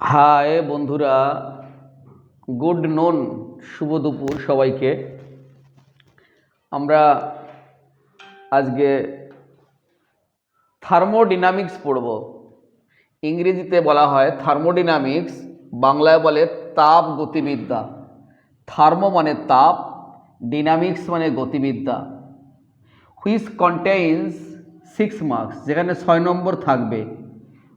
High বন্ধুরা, good নুন, শুভ দুপুর সবাইকে। আমরা আজকে থার্মোডিনামিক্স পড়ব। ইংরেজিতে বলা হয় থার্মোডিনামিক্স, বাংলায় বলে তাপ গতিবিদ্যা। থার্মো মানে তাপ, ডিনামিক্স মানে গতিবিদ্যা। হুইচ কন্টেইনস 6 মার্কস, যেখানে 6 নম্বর থাকবে।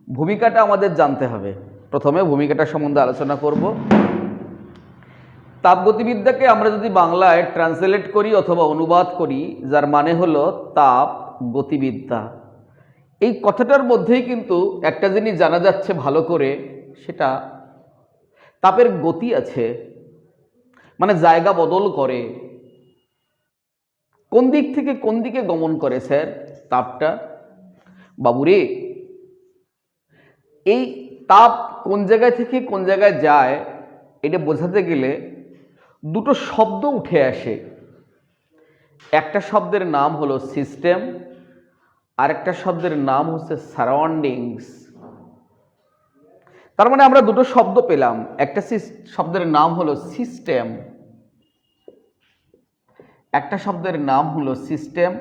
ভূমিকাটা আমাদের জানতে হবে। প্রথমে ভূমিকাটা সম্বন্ধে আলোচনা করব। তাপগতিবিদ্যাকে আমরা যদি বাংলায় ট্রান্সলেট করি অথবা অনুবাদ করি, যার মানে হলো তাপ গতিবিদ্যা। এই কথাটার মধ্যেই কিন্তু একটা জিনিস জানা যাচ্ছে ভালো করে, সেটা তাপের গতি আছে, মানে জায়গা বদল করে। কোন দিক থেকে কোন দিকে গমন করে স্যার তাপটা? বাবুরে, এই তাপ কোন জায়গায় থেকে কোন জায়গায় যায় এটা বোঝাতে গেলে দুটো শব্দ উঠে আসে। একটা শব্দের নাম হলো সিস্টেম, আর একটা শব্দের নাম হচ্ছে সারাউন্ডিংস। তার মানে আমরা দুটো শব্দ পেলাম। একটা শব্দের নাম হলো সিস্টেম, একটা শব্দের নাম হলো সিস্টেম,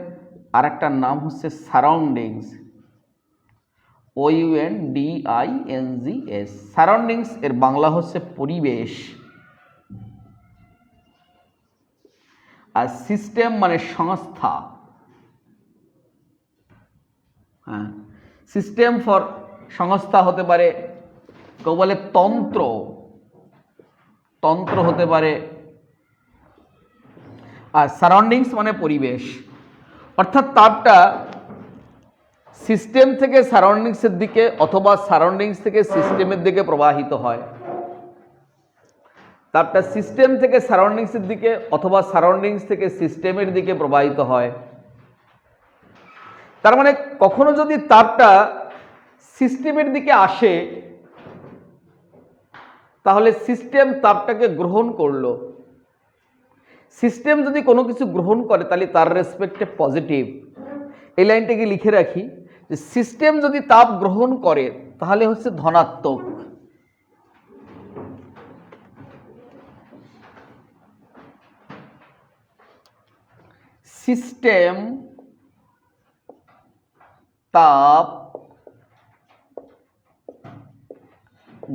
আর একটা নাম হচ্ছে সারাউন্ডিংস। OUNDINGS। সারাউন্ডিংস এর বাংলা হচ্ছে পরিবেশ, আর সিস্টেম মানে সংস্থা। হ্যাঁ, সিস্টেম ফর সংস্থা হতে পারে, কেউ বলে তন্ত্র, তন্ত্র হতে পারে। আর সারাউন্ডিংস মানে পরিবেশ। অর্থাৎ তাপটা সিস্টেম থেকে সারাউন্ডিংসের দিকে অথবা সারাউন্ডিংস থেকে সিস্টেমের দিকে প্রবাহিত হয়। তাপটা সিস্টেম থেকে সারাউন্ডিংসের দিকে অথবা সারাউন্ডিংস থেকে সিস্টেমের দিকে প্রবাহিত হয়। তার মানে কখনো যদি তাপটা সিস্টেমের দিকে আসে, তাহলে সিস্টেম তাপটাকে গ্রহণ করলো। সিস্টেম যদি কোনো কিছু গ্রহণ করে তাহলে তার রেসপেক্টে পজিটিভ। এই লাইনটাকে লিখে রাখি যে সিস্টেম যদি তাপ গ্রহণ করে তাহলে হচ্ছে ধনাত্মক। সিস্টেম তাপ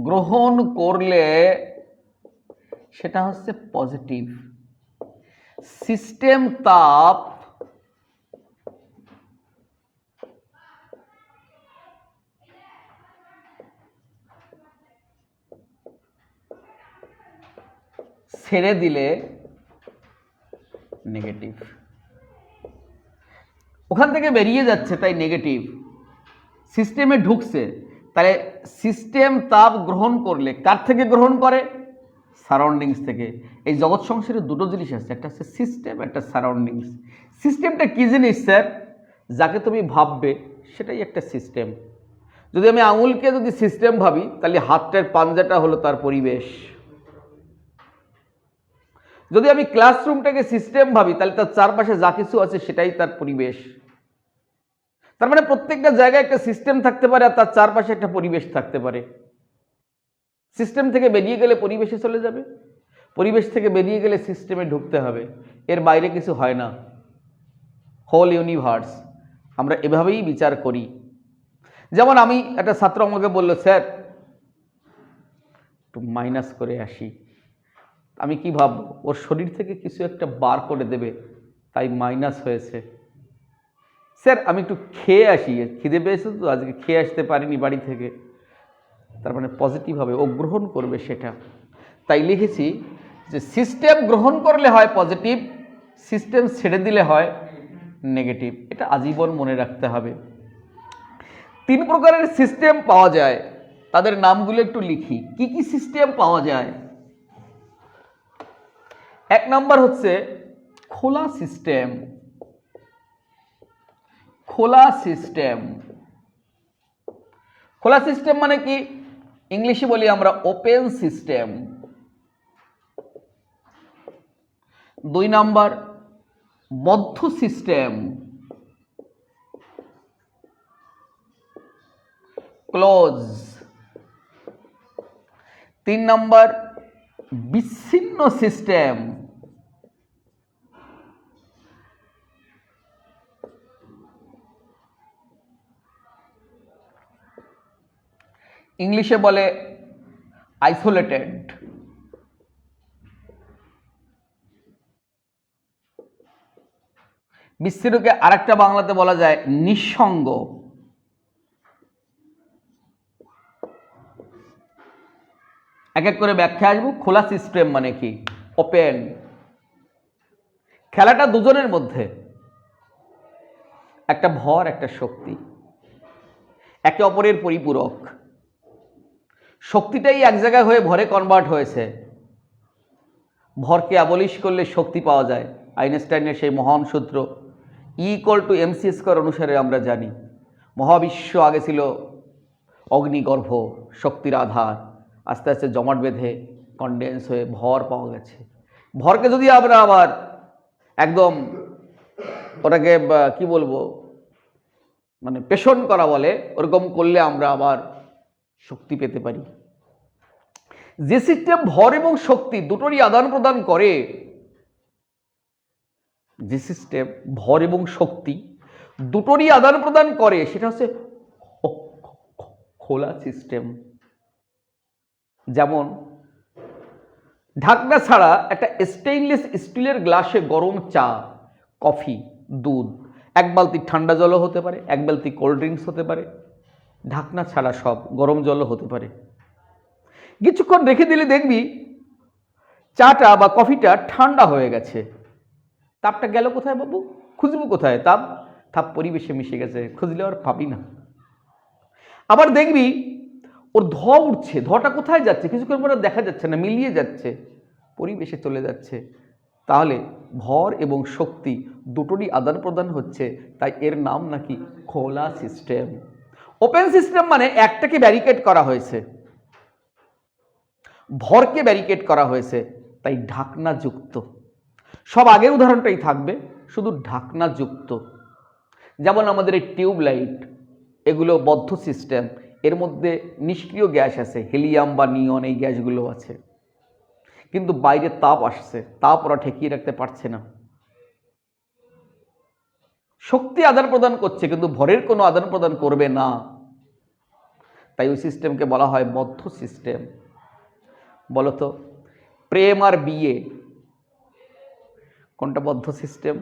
গ্রহণ করলে সেটা হচ্ছে পজিটিভ। সিস্টেম তাপ ছেড়ে দিলে নেগেটিভ। ওখান থেকে বেরিয়ে যাচ্ছে তাই নেগেটিভ, সিস্টেমে ঢুকছে। তাহলে সিস্টেম তাপ গ্রহণ করলে কার থেকে গ্রহণ করে? সারাউন্ডিংস থেকে। এই জগৎ সংসারে দুটো জিনিস আছে, একটা হচ্ছে সিস্টেম, একটা সারাউন্ডিংস। সিস্টেমটা কি জিনিস স্যার? যাকে তুমি ভাববে সেটাই একটা সিস্টেম। যদি আমি আঙুলকে যদি সিস্টেম ভাবি তাহলে হাতটার পাঞ্জাটা হলো তার পরিবেশ। যদি আমি ক্লাসরুমটাকে সিস্টেম ভাবি তাহলে তার চারপাশে যা কিছু আছে সেটাই তার পরিবেশ। তার মানে প্রত্যেকটা জায়গায় একটা সিস্টেম থাকতে পারে আর তার চারপাশে একটা পরিবেশ থাকতে পারে। সিস্টেম থেকে বেরিয়ে গেলে পরিবেশে চলে যাবে, পরিবেশ থেকে বেরিয়ে গেলে সিস্টেমে ঢুকতে হবে। এর বাইরে কিছু হয় না। হোল ইউনিভার্স আমরা এভাবেই বিচার করি। যেমন আমি একটা ছাত্র আমাকে বলল, স্যার একটু মাইনাস করে আসি। আমি কি ভাববো? ওর শরীর থেকে কিছু একটা বার করে দেবে, তাই মাইনাস হয়েছে। স্যার আমি একটু খেয়ে আসি, খিদে পেয়েছে তো আজকে খেয়ে আসতে পারিনি বাড়ি থেকে। তার মানে পজিটিভ হবে, ও গ্রহণ করবে সেটা। তাই লিখেছি যে সিস্টেম গ্রহণ করলে হয় পজিটিভ, সিস্টেম ছেড়ে দিলে হয় নেগেটিভ। এটা আজীবন মনে রাখতে হবে। 3 প্রকারের সিস্টেম পাওয়া যায়, তাদের নামগুলো একটু লিখি। কি কি সিস্টেম পাওয়া যায়? 1 নম্বর হচ্ছে খোলা সিস্টেম। খোলা সিস্টেম, খোলা সিস্টেম মানে কি? ইংলিশে বলি আমরা ওপেন সিস্টেম। 2 নম্বর বদ্ধ সিস্টেম, ক্লোজ। 3 নম্বর বিচ্ছিন্ন সিস্টেম। ইংলিশে বলে আইসোলেটেড। বিচ্ছিন্নকে আরেকটা বাংলাতে বলা যায় নিঃসঙ্গ। এক এক করে ব্যাখ্যা আসবো। খোলা সিস্টেম মানে কি? ওপেন। খেলাটা দুজনের মধ্যে, একটা ভর একটা শক্তি, একে অপরের পরিপূরক। শক্তিটাই এক জায়গায় হয়ে ভরে কনভার্ট হয়েছে। ভরকে অ্যাবলিশ করলে শক্তি পাওয়া যায়। আইনস্টাইনের সেই মহান সূত্র E=mc² অনুসারে আমরা জানি মহাবিশ্ব আগে ছিল অগ্নিগর্ভ, শক্তির আধার, আস্তে আস্তে জমাট বেঁধে কনডেন্স হয়ে ভর পাওয়া গেছে। ভরকে যদি আমরা আবার একদম ওটাকে কি বলবো, মানে পেষণ করা বলে, ওরকম করলে আমরা আবার শক্তি পেতে পারি। যে সিস্টেম ভর এবং শক্তি দুটোরই আদান প্রদান করে, যে সিস্টেম ভর এবং শক্তি দুটোরই আদান প্রদান করে, সেটা হচ্ছে খোলা সিস্টেম। যেমন ঢাকনা ছাড়া একটা স্টেইনলেস স্টিলের গ্লাসে গরম চা, কফি, দুধ, এক বালতি ঠান্ডা জলও হতে পারে, এক বালতি কোল্ড ড্রিঙ্কস হতে পারে, ঢাকনা ছাড়া সব গরম জলও হতে পারে। কিছুক্ষণ রেখে দিলে দেখবি চাটা বা কফিটা ঠান্ডা হয়ে গেছে। তাপটা গেল কোথায় বাবু? খুঁজবো কোথায় তাপ? তাপ পরিবেশে মিশে গেছে, খুঁজলে আর পাবি না। আবার দেখবি ওর ধোঁয়া উঠছে, ধোঁয়াটা কোথায় যাচ্ছে? কিছুক্ষণ পরে দেখা যাচ্ছে না, মিলিয়ে যাচ্ছে, পরিবেশে চলে যাচ্ছে। তাহলে ভর এবং শক্তি দুটোরই আদান প্রদান হচ্ছে, তাই এর নাম নাকি খোলা সিস্টেম। ওপেন সিস্টেম মানে একটাকে ব্যারিকেড করা হয়েছে, ভরকে ব্যারিকেড করা হয়েছে, তাই ঢাকনা যুক্ত। সব আগের উদাহরণটাই থাকবে, শুধু ঢাকনা যুক্ত। যেমন আমাদের এই টিউব লাইট, এগুলো বদ্ধ সিস্টেম, এর মধ্যে নিষ্ক্রিয় গ্যাস আছে, হিলিয়াম বা নিয়ন, এই গ্যাসগুলো আছে, কিন্তু বাইরে তাপ আসছে, তাপ ওরা ঠেকিয়ে রাখতে পারছে না। শক্তি আদান প্রদান করছে কিন্তু ভরের কোনো আদান প্রদান করবে না, তাই ওই সিস্টেমকে বলা হয় বদ্ধ সিস্টেম। বলতো প্রেম আর বিয়ে কোনটা বদ্ধ সিস্টেম,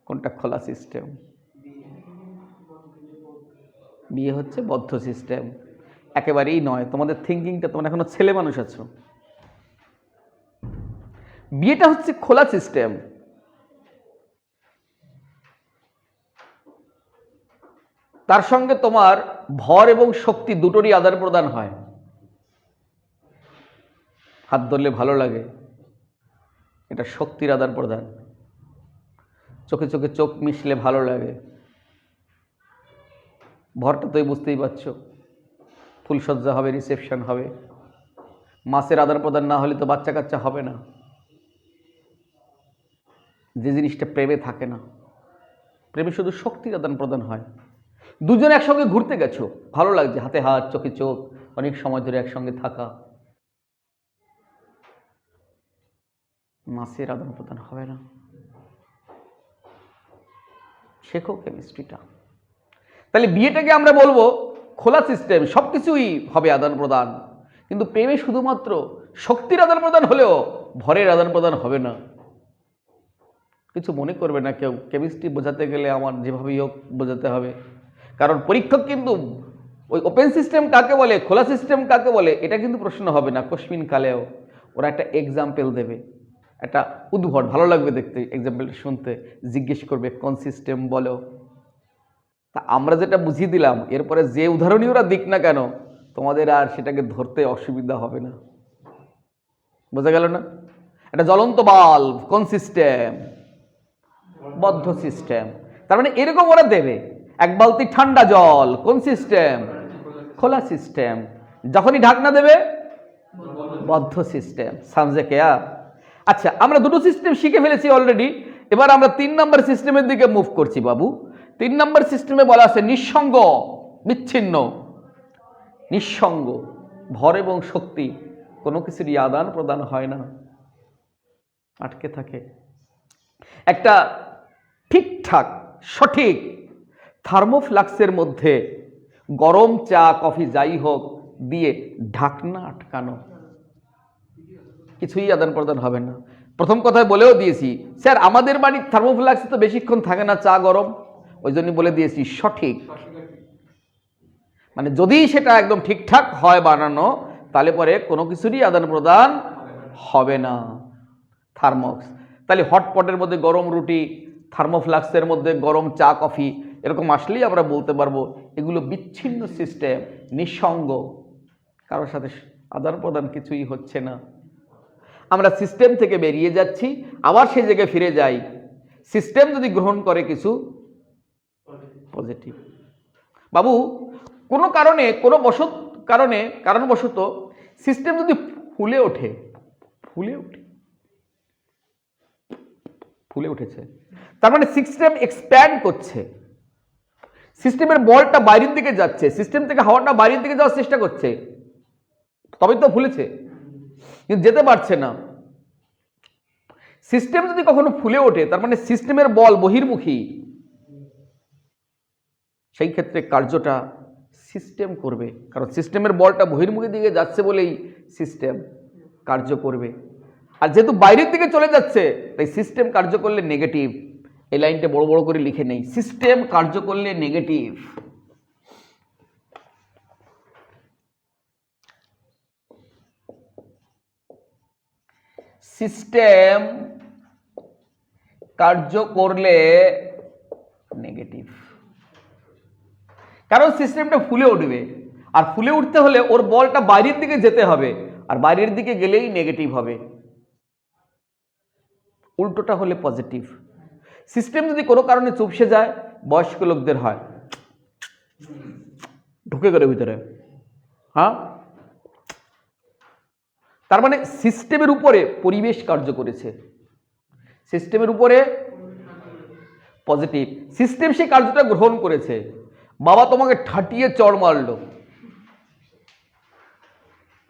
কোনটা খোলা সিস্টেম? বিয়ে হচ্ছে বদ্ধ সিস্টেম। একেবারেই নয়, তোমাদের থিঙ্কিংটা, তোমরা এখনো ছেলে মানুষ আছো। বিয়েটা হচ্ছে খোলা সিস্টেম। তার সঙ্গে তোমার ভর এবং শক্তি দুটোরই আদান প্রদান হয়। হাত ধরলে ভালো লাগে, এটা শক্তির আদান প্রদান। চোখে চোখে চোখ মিশলে ভালো লাগে, ভরটা তো বুঝতেই পারছো। ফুলসজ্জা হবে, রিসেপশন হবে, মাসের আদান প্রদান না হলে তো বাচ্চা কাচ্চা হবে না। যে জিনিসটা প্রেমে থাকে না, প্রেমে শুধু শক্তির আদান প্রদান হয়। দুজন একসঙ্গে ঘুরতে গেছো, ভালো লাগছে, হাতে হাত, চোখে চোখ, অনেক সময় ধরে একসঙ্গে থাকা, মাসের আদান প্রদান হবে না। শেখো কেমিস্ট্রিটা। তাহলে বিয়েটাকে আমরা বলবো খোলা সিস্টেম, সবকিছুই হবে আদান প্রদান, কিন্তু প্রেমে শুধুমাত্র শক্তির আদান প্রদান হলেও ভরের আদান প্রদান হবে না। কিছু মনে করবে না কেউ, কেমিস্ট্রি বোঝাতে গেলে আমার যেভাবেই হোক বোঝাতে হবে, কারণ পরীক্ষক কিন্তু ওই ওপেন সিস্টেম কাকে বলে, খোলা সিস্টেম কাকে বলে, এটা কিন্তু প্রশ্ন হবে না কোশ্চিন কালেও। ওরা একটা এক্সাম্পল দেবে, একটা উদ্ভট, ভালো লাগবে দেখতে এক্সাম্পলটা শুনতে, জিজ্ঞেস করবে কোন সিস্টেম বলো। তা আমরা যেটা বুঝিয়ে দিলাম, এরপরে যে উদাহরণই ওরা দিক না কেন, তোমাদের আর সেটাকে ধরতে অসুবিধা হবে না। বোঝা গেল না? একটা জ্বলন্ত বাল্ব কোন সিস্টেম? বদ্ধ সিস্টেম। তার মানে এরকম ওরা দেবে। এক বালতি ঠান্ডা জল কোন সিস্টেম? খোলা সিস্টেম। যখনই ঢাকনা দেবে বদ্ধ সিস্টেম। সমঝে কেয়া? আচ্ছা, আমরা দুটো সিস্টেম শিখে ফেলেছি অলরেডি। এবার আমরা 3 নম্বর সিস্টেমের দিকে মুভ করছি বাবু। 3 নম্বর সিস্টেমে বলা আছে নিঃসঙ্গ, বিচ্ছিন্ন। নিঃসঙ্গ, ভর এবং শক্তি কোনো কিছুরই আদান প্রদান হয় না, আটকে থাকে। একটা ঠিকঠাক সঠিক থার্মোফ্লাক্সের মধ্যে গরম চা কফি যাই হোক দিয়ে ঢাকনা আটকানো, কিছুই আদান প্রদান হবে না। প্রথম কথায় বলেও দিয়েছি, স্যার আমাদের বাড়ির থার্মোফ্লাক্সে তো বেশিক্ষণ থাকে না চা গরম, ওই জন্য বলে দিয়েছি সঠিক, মানে যদি সেটা একদম ঠিকঠাক হয় বানানো, তাহলে পরে কোনো কিছুরই আদান প্রদান হবে না। থার্মক্স, তাহলে হটপটের মধ্যে গরম রুটি, থার্মোফ্লাক্সের মধ্যে গরম চা কফি, এরকম আসলেই আমরা বলতে পারবো এগুলো বিচ্ছিন্ন সিস্টেম, নিঃসঙ্গ, কারোর সাথে আদান প্রদান কিছুই হচ্ছে না। আমরা সিস্টেম থেকে বেরিয়ে যাচ্ছি, আবার সেই জায়গায় ফিরে যাই। সিস্টেম যদি গ্রহণ করে কিছু পজিটিভ, বাবু কোনো কারণে কোনো কারণবশত সিস্টেম যদি ফুলে উঠেছে, তার মানে সিস্টেম এক্সপ্যান্ড করছে, সিস্টেমের বলটা বাইরের দিকে যাচ্ছে, সিস্টেম থেকে হাওয়াটা বাইরের দিকে যাওয়ার চেষ্টা করছে, তবেই তো ফুলেছে, কিন্তু যেতে পারছে না। সিস্টেম যদি কখনো ফুলে ওঠে, তার মানে সিস্টেমের বল বহির্মুখী, সেই ক্ষেত্রে কার্যটা সিস্টেম করবে, কারণ সিস্টেমের বলটা বহির্মুখী দিকে যাচ্ছে বলেই সিস্টেম কার্য করবে। আর যেহেতু বাইরের দিকে চলে যাচ্ছে, তাই সিস্টেম কার্য করলে নেগেটিভ। এই লাইনটা বড় বড় করে লিখে নেই, সিস্টেম কার্য করলে নেগেটিভ। সিস্টেম কার্য করলে নেগেটিভ, কারণ সিস্টেমটা ফুলে উঠবে, আর ফুলে উঠতে হলে ওর বলটা বাইরের দিকে যেতে হবে, আর বাইরের দিকে গেলেই নেগেটিভ হবে। উল্টোটা হলে পজিটিভ। সিস্টেম যদি কোনো কারণে চুপসে যায়, বয়স্ক লোকদের হয়, ঢুকে গেলে ভিতরে, হ্যাঁ, তার মানে সিস্টেমের উপরে পরিবেশ কার্য করেছে, সিস্টেমের উপরে পজিটিভ, সিস্টেম সেই কার্যটা গ্রহণ করেছে। বাবা তোমাকে ঠাটিয়ে চড় মারলো,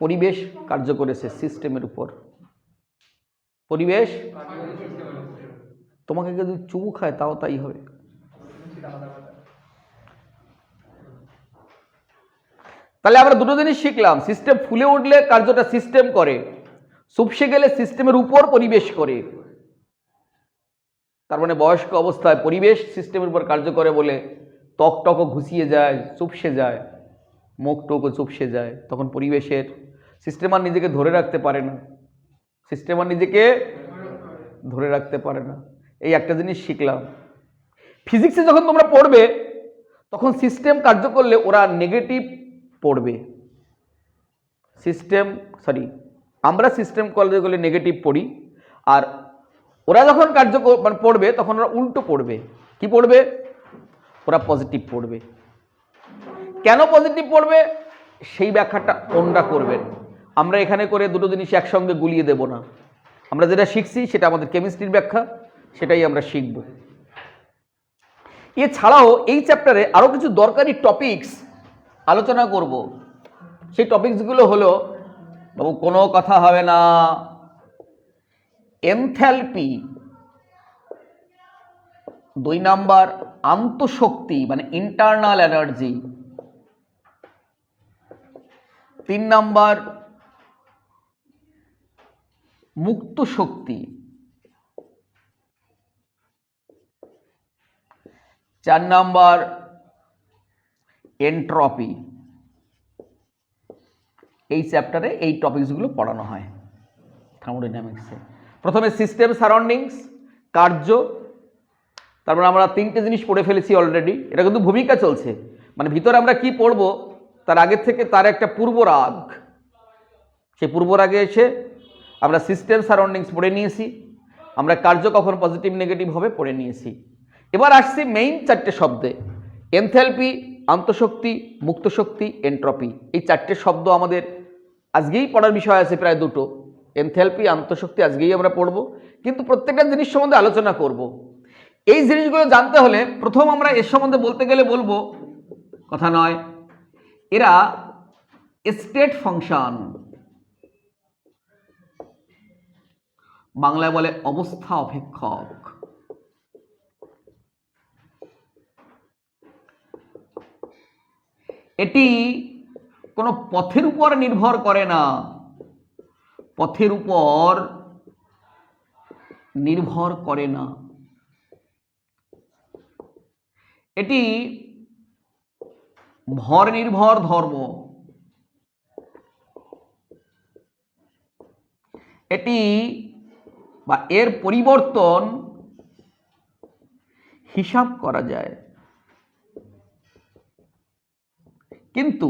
পরিবেশ কার্য করেছে সিস্টেমের উপর, পরিবেশ। তোমাকে যদি চুমু খায় তাও তাই হবে। তাহলে আমরা দুটো জিনিস শিখলাম, সিস্টেম ফুলে উঠলে কার্যটা সিস্টেম করে, চুপসে গেলে সিস্টেমের উপর পরিবেশ করে। তার মানে বয়স্ক অবস্থায় পরিবেশ সিস্টেমের উপর কার্য করে বলে ত্বক টকও ঘুষিয়ে যায়, চুপসে যায়, মুখ টুকও চুপসে যায়, তখন পরিবেশের, সিস্টেম আর নিজেকে ধরে রাখতে পারে না, সিস্টেম আর নিজেকে ধরে রাখতে পারে না। এই একটা জিনিস শিখলাম। ফিজিক্সে যখন তোমরা পড়বে, তখন সিস্টেম কার্য করলে ওরা নেগেটিভ পড়বে, আমরা সিস্টেম কার্য করলে নেগেটিভ পড়ি, আর ওরা যখন কার্য পড়বে তখন ওরা উল্টো পড়বে। কি পড়বে? ওরা পজিটিভ পড়বে। কেন পজিটিভ পড়বে সেই ব্যাখ্যাটা ওনরা করবেন, আমরা এখানে করে দুটো জিনিস একসঙ্গে গুলিয়ে দেব না। আমরা যেটা শিখছি সেটা আমাদের কেমিস্ট্রির ব্যাখ্যা, সেটাই আমরা শিখব। এছাড়াও এই চ্যাপ্টারে আরো কিছু দরকারি টপিকস আলোচনা করব। সেই টপিকসগুলো হলো, বাবু কোনো কথা হবে না, এনথ্যালপি, 2 নাম্বার আন্তঃশক্তি মানে ইন্টারনাল এনার্জি, 3 নাম্বার মুক্ত শক্তি, 4 নাম্বার এন্ট্রপি। এই চ্যাপ্টারে এই টপিকসগুলো পড়ানো হয় থার্মোডাইনামিক্সে। প্রথমে সিস্টেম সারাউন্ডিংস, কার্য, তারপর আমরা 3টে জিনিস পড়ে ফেলেছি অলরেডি। এটা কিন্তু ভূমিকা চলছে, মানে ভিতরে আমরা কি পড়ব তার আগে থেকে তার একটা পূর্বরাগ, সেই পূর্বরাগে এসে আমরা সিস্টেম সারাউন্ডিংস পড়ে নিয়েছি, আমরা কার্য কখন পজিটিভ নেগেটিভ হবে পড়ে নিয়েছি। এবার আসছি মেইন 4টে শব্দে, এনথ্যালপি, আন্তঃশক্তি, মুক্ত শক্তি, এন্ট্রপি। এই 4টে শব্দ আমাদের আজকেই পড়ার বিষয় আছে, প্রায় 2টো। এনথ্যালপি, আন্তঃশক্তি আজকেই আমরা পড়ব, কিন্তু প্রত্যেকটা জিনিস সম্বন্ধে আলোচনা করব। এই জিনিসগুলো জানতে হলে প্রথম আমরা এর সম্বন্ধে বলতে গেলে বলবো, কথা নয়, এরা স্টেট ফাংশন, বাংলায় বলে অবস্থা অপেক্ষক। এটি কোনো পথের উপর নির্ভর করে না, পথের উপর নির্ভর করে না। এটি ভর নির্ভর ধর্ম। এটি বা এর পরিবর্তন হিসাব করা যায়, কিন্তু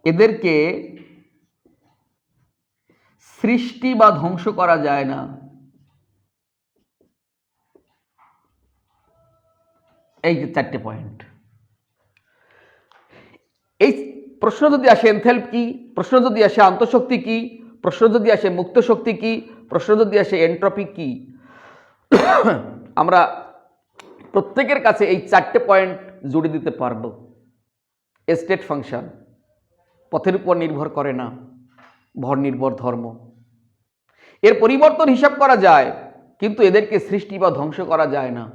এদেরকে সৃষ্টি বা ধ্বংস করা যায় না। এই যে 4টে পয়েন্ট। এই প্রশ্ন যদি আসে এনথ্যালপি কি, প্রশ্ন যদি আসে আন্তঃশক্তি কি, প্রশ্ন যদি আসে মুক্ত শক্তি কি, প্রশ্ন যদি আসে এন্ট্রপি কি, আমরা প্রত্যেকের কাছে এই 4টে পয়েন্ট জুড়ে দিতে পারবো। স্টেট ফাংশন পথের উপর নির্ভর করে না, ভর নির্ভর ধর্ম। এর পরিবর্তন হিসাব করা যায়, কিন্তু এদেরকে সৃষ্টি বা ধ্বংস করা যায় না।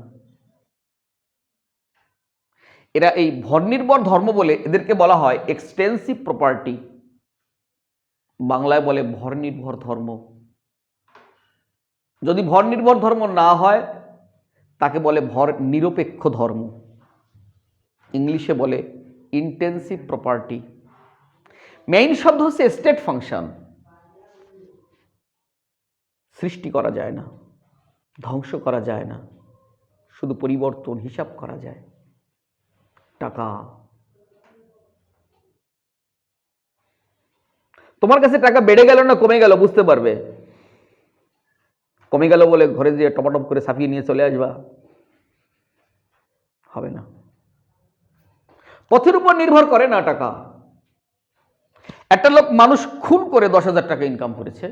এরা এই ভর নির্ভর ধর্ম বলে এদেরকে বলা হয় এক্সটেন্সিভ প্রপার্টি, বাংলায় বলে ভর নির্ভর ধর্ম। যদি ভর নির্ভর ধর্ম না হয় তাকে বলে ভর নিরপেক্ষ ধর্ম, ইংলিশে বলে ইন্টেন্সিভ প্রপার্টি। মেইন শব্দ হচ্ছে স্টেট ফাংশন। সৃষ্টি করা যায় না, ধ্বংস করা যায় না, শুধু পরিবর্তন হিসাব করা যায়। টাকা, তোমার কাছে টাকা বেড়ে গেল না কমে গেল বুঝতে পারবে। কমে গেল বলে ঘরে দিয়ে টপাটপ করে ছাপিয়ে নিয়ে চলে আসবা, হবে না। পথের উপর নির্ভর করে না টাকা। একটা লোক মানুষ খুন করে 10,000 টাকা ইনকাম করেছে,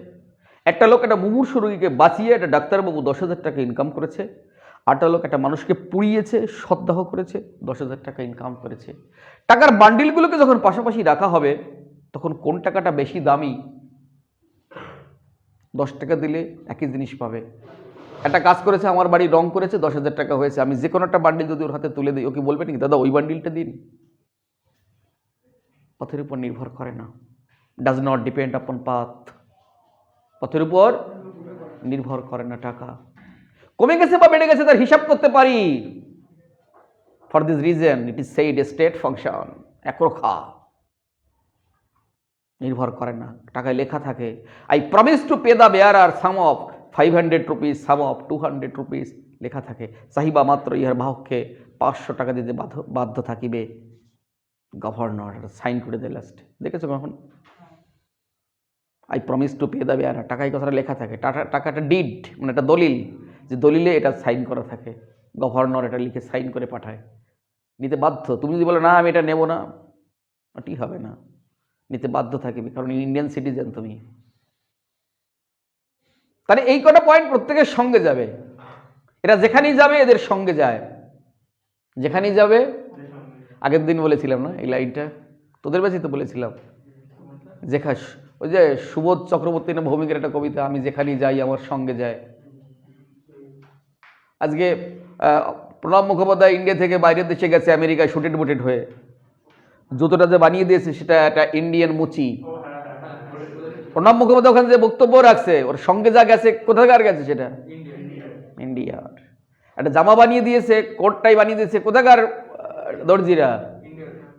একটা লোক একটা মুমূর্ষু রোগীকে বাঁচিয়ে একটা ডাক্তারবাবু 10,000 টাকা ইনকাম করেছে, আরেকটা লোক একটা মানুষকে পুড়িয়েছে, সদ্দাহ করেছে, 10,000 টাকা ইনকাম করেছে। টাকার বান্ডিলগুলোকে যখন পাশাপাশি রাখা হবে তখন কোন টাকাটা বেশি দামি? 10 টাকা দিলে একই জিনিস পাবে। একটা কাজ করেছে, আমার বাড়ি রং করেছে, 10,000 টাকা হয়েছে, আমি যে কোনো একটা বান্ডিল যদি ওর হাতে তুলে দিই, ওকে বলবে নাকি দাদা ওই বান্ডিলটা দিন? পথের উপর নির্ভর করে না, ডাজ নট ডিপেন্ড আপন পাথ। পথের উপর নির্ভর করে না টাকা। কমে গেছে বা বেড়ে গেছে তার হিসাব করতে পারি। For this reason it is said state function, একরোখা, নির্ভর করে না। টাকায় লেখা থাকে I promise to pay the bearer sum of 500 rupees, sum of 200 rupees লেখা থাকে। চাহিবা মাত্র ইহার বাহককে 500 টাকা দিতে বাধ্য থাকিবে। গভর্নর সাইন করে দেয় লাস্টে, দেখেছো কখন? I promise to pay the বেয়ারার, টাকায় কথাটা লেখা থাকে। টাকাটা ডিড মানে একটা দলিল, যে দলিলে এটা সাইন করা থাকে। গভর্নর এটা লিখে সাইন করে পাঠায়, নিতে বাধ্য। তুমি যদি বলো না আমি এটা নেব না, ওটি হবে না, নিতে বাধ্য থাকিবে, কারণ ইন্ডিয়ান সিটিজেন তুমি। তাহলে এই কটা পয়েন্ট প্রত্যেকের সঙ্গে যাবে। এরা যেখানেই যাবে এদের সঙ্গে যায়, যেখানেই যাবে। আগের দিন বলেছিলাম না এই লাইনটা, তোদের বেশি তো বলেছিলাম। ওই যে সুবোধ চক্রবর্তী না ভৌমিকের একটা কবিতা, আমি যেখানেই যাই আমার সঙ্গে যায়। আজকে প্রণব মুখোপাধ্যায় ইন্ডিয়া থেকে বাইরের দেশে গেছে, আমেরিকায় শুটেড বুটেড হয়ে। জুতোটা যে বানিয়ে দিয়েছে সেটা একটা ইন্ডিয়ান মুচি। প্রণব মুখোপাধ্যায় ওখানে যে বক্তব্য রাখছে, ওর সঙ্গে যা গেছে, কোথাকার গেছে সেটা? ইন্ডিয়ার। একটা জামা বানিয়ে দিয়েছে, কোটটাই বানিয়ে দিয়েছে, কোথাকার দর্জিরা?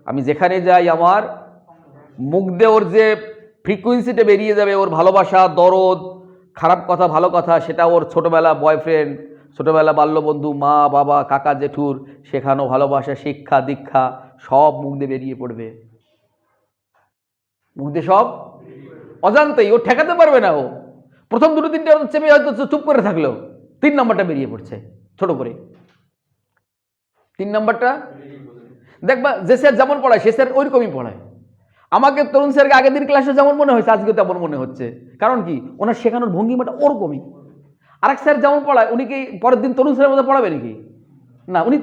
আমি যেখানে যাই আমার মুখ দিয়ে ওর যে ফ্রিকুয়েন্সিটা বেরিয়ে যাবে, ওর ভালোবাসা, দরদ, খারাপ কথা, ভালো কথা, সেটা ওর ছোটবেলা বয়ফ্রেন্ড, ছোটবেলা বাল্যবন্ধু, মা বাবা, কাকা জেঠুর শেখানো ভালোবাসা, শিক্ষা দীক্ষা সব মুখ দিয়ে বেরিয়ে পড়বে। মুখ দিয়ে সব অজান্তেই, ও ঠেকাতে পারবে না। ও প্রথম 2-3টা চেপে হয়তো চুপ করে থাকলো, 3 নম্বরটা বেরিয়ে পড়ছে ছোট করে। 3 নম্বরটা দেখবা, যে স্যার যেমন পড়ায় সে স্যার ওইরকমই পড়ায়। আমাকে তরুণ স্যারকে আগের দিন ক্লাসে যেমন মনে হয়েছে আজকে তেমন মনে হচ্ছে। কারণ কি, ওনার শেখানোর ভঙ্গিমাটা ওরকমই। আরেক স্যার যেমন পড়ায় উনি কি পরের দিন তরুণ স্যারের মতো পড়াবে নাকি? না, উনি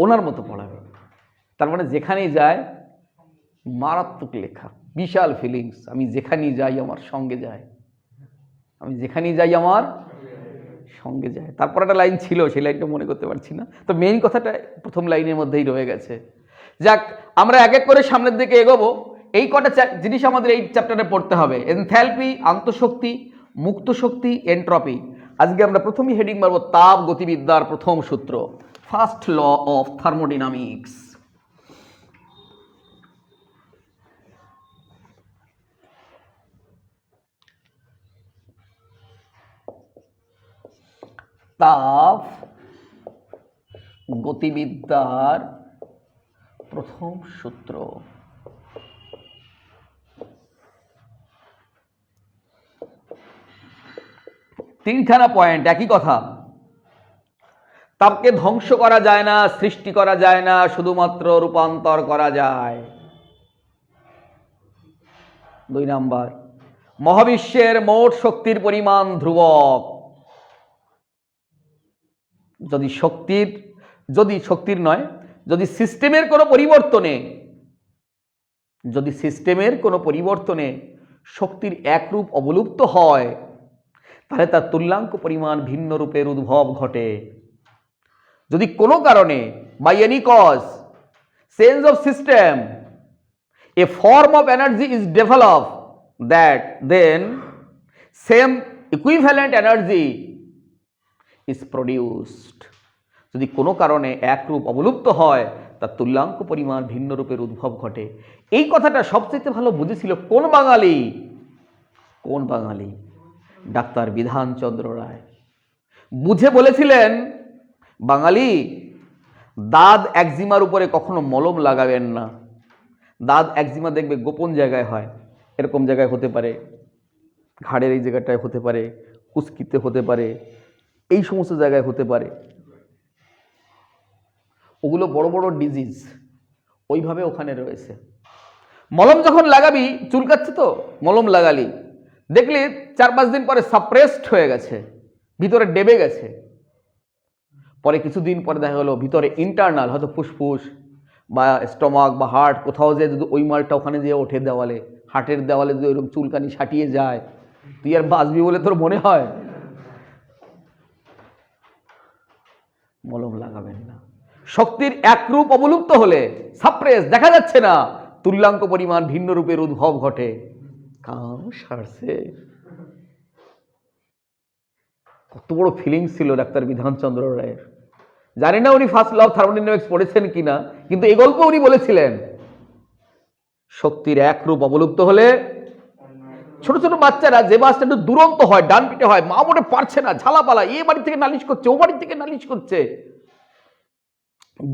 ওনার মতো পড়াবে। তার মানে যেখানেই যায় মারাত্মক লেখা, বিশাল ফিলিংস, আমি যেখানেই যাই আমার সঙ্গে যায়। আমি যেখানেই যাই আমার সঙ্গে যায়। তারপর একটা লাইন ছিল, সেই লাইনটা মনে করতে পারছি না, তো মেইন কথাটা প্রথম লাইনের মধ্যেই রয়ে গেছে। যাক, আমরা এক এক করে সামনের দিকে এগোবো। এই কটা জিনিস আমাদের এই চ্যাপ্টারে পড়তে হবে: এনথ্যালপি, আন্তঃশক্তি, মুক্ত শক্তি, এন্ট্রপি। আজকে আমরা প্রথমেই হেডিং মারব তাপ গতিবিদ্যার প্রথম সূত্র, ফার্স্ট ল অফ থার্মোডাইনামিক্স। তাপ গতিবিদ্যার প্রথম সূত্র। তিনখানা পয়েন্ট, একই কথা। তাপকে ধ্বংস করা যায় না, সৃষ্টি করা যায় না, শুধুমাত্র রূপান্তর করা যায়। 2 নাম্বার, মহাবিশ্বের মোট শক্তির পরিমাণ ধ্রুবক। যদি সিস্টেমের কোনো পরিবর্তনে শক্তির একরূপ অবলুপ্ত হয়, তাহলে তার তুল্যাঙ্ক পরিমাণ ভিন্ন রূপের উদ্ভব ঘটে। যদি কোনো কারণে by any cause, change of system, a form of energy is developed, that then same equivalent energy is produced. যদি কোনো কারণে একরূপ অবলুপ্ত হয়, তার তুল্যাঙ্ক পরিমাণ ভিন্ন রূপের উদ্ভব ঘটে। এই কথাটা সবচেয়ে ভালো বুঝেছিল কোন বাঙালি? ডাক্তার বিধানচন্দ্র রায়। বুঝে বলেছিলেন, বাঙালি, দাঁত একজিমার উপরে কখনো মলম লাগাবেন না। দাঁত একজিমা দেখবে গোপন জায়গায় হয়, এরকম জায়গায় হতে পারে, ঘাড়ের এই জায়গাটায় হতে পারে, কুস্কিতে হতে পারে, এই সমস্ত জায়গায় হতে পারে। ওগুলো বড় বড় ডিজিজ, ওইভাবে ওখানে রয়েছে। মলম যখন লাগাবি, চুলকাচ্ছে তো, মলম লাগালি, দেখলি 4-5 দিন পরে সাপ্রেসড হয়ে গেছে, ভিতরে ডেবে গেছে। পরে কিছুদিন পরে দেখা গেলো ভিতরে ইন্টারনাল, হয়তো ফুসফুস বা স্টমাক বা হার্ট, কোথাও যে যদি ওই মালটা ওখানে যেয়ে ওঠে দেওয়ালে, হার্টের দেওয়ালে যদি ওইরকম চুলকানি ছাটিয়ে যায়, তুই আর বাঁচবি বলে তোর মনে হয়? মলম লাগাবেন না। শক্তির একরূপ অবলুপ্ত হলে, সাপ্রেস, দেখা যাচ্ছে না, তুল্যাঙ্ক পরিমাণ ভিন্ন রূপের উদ্ভব ঘটে। কাম সারছে। কত বড় ফিলিংস ছিল ডাক্তার বিধানচন্দ্র রায়ের। জানি না উনি ফার্স্ট ল অফ থার্মোডাইনামিক্স পড়েছেন কিনা, কিন্তু এই গল্প উনি বলেছিলেন। শক্তির একরূপ অবলুপ্ত হলে, ছোট ছোট বাচ্চারা যে বাচ্চাটা একটু দুরন্ত হয়, ডান পিঠে হয়, মা মোটে পারছে না, ঝালাপালা, এ বাড়ি থেকে নালিশ করছে, ও বাড়ি থেকে নালিশ করছে,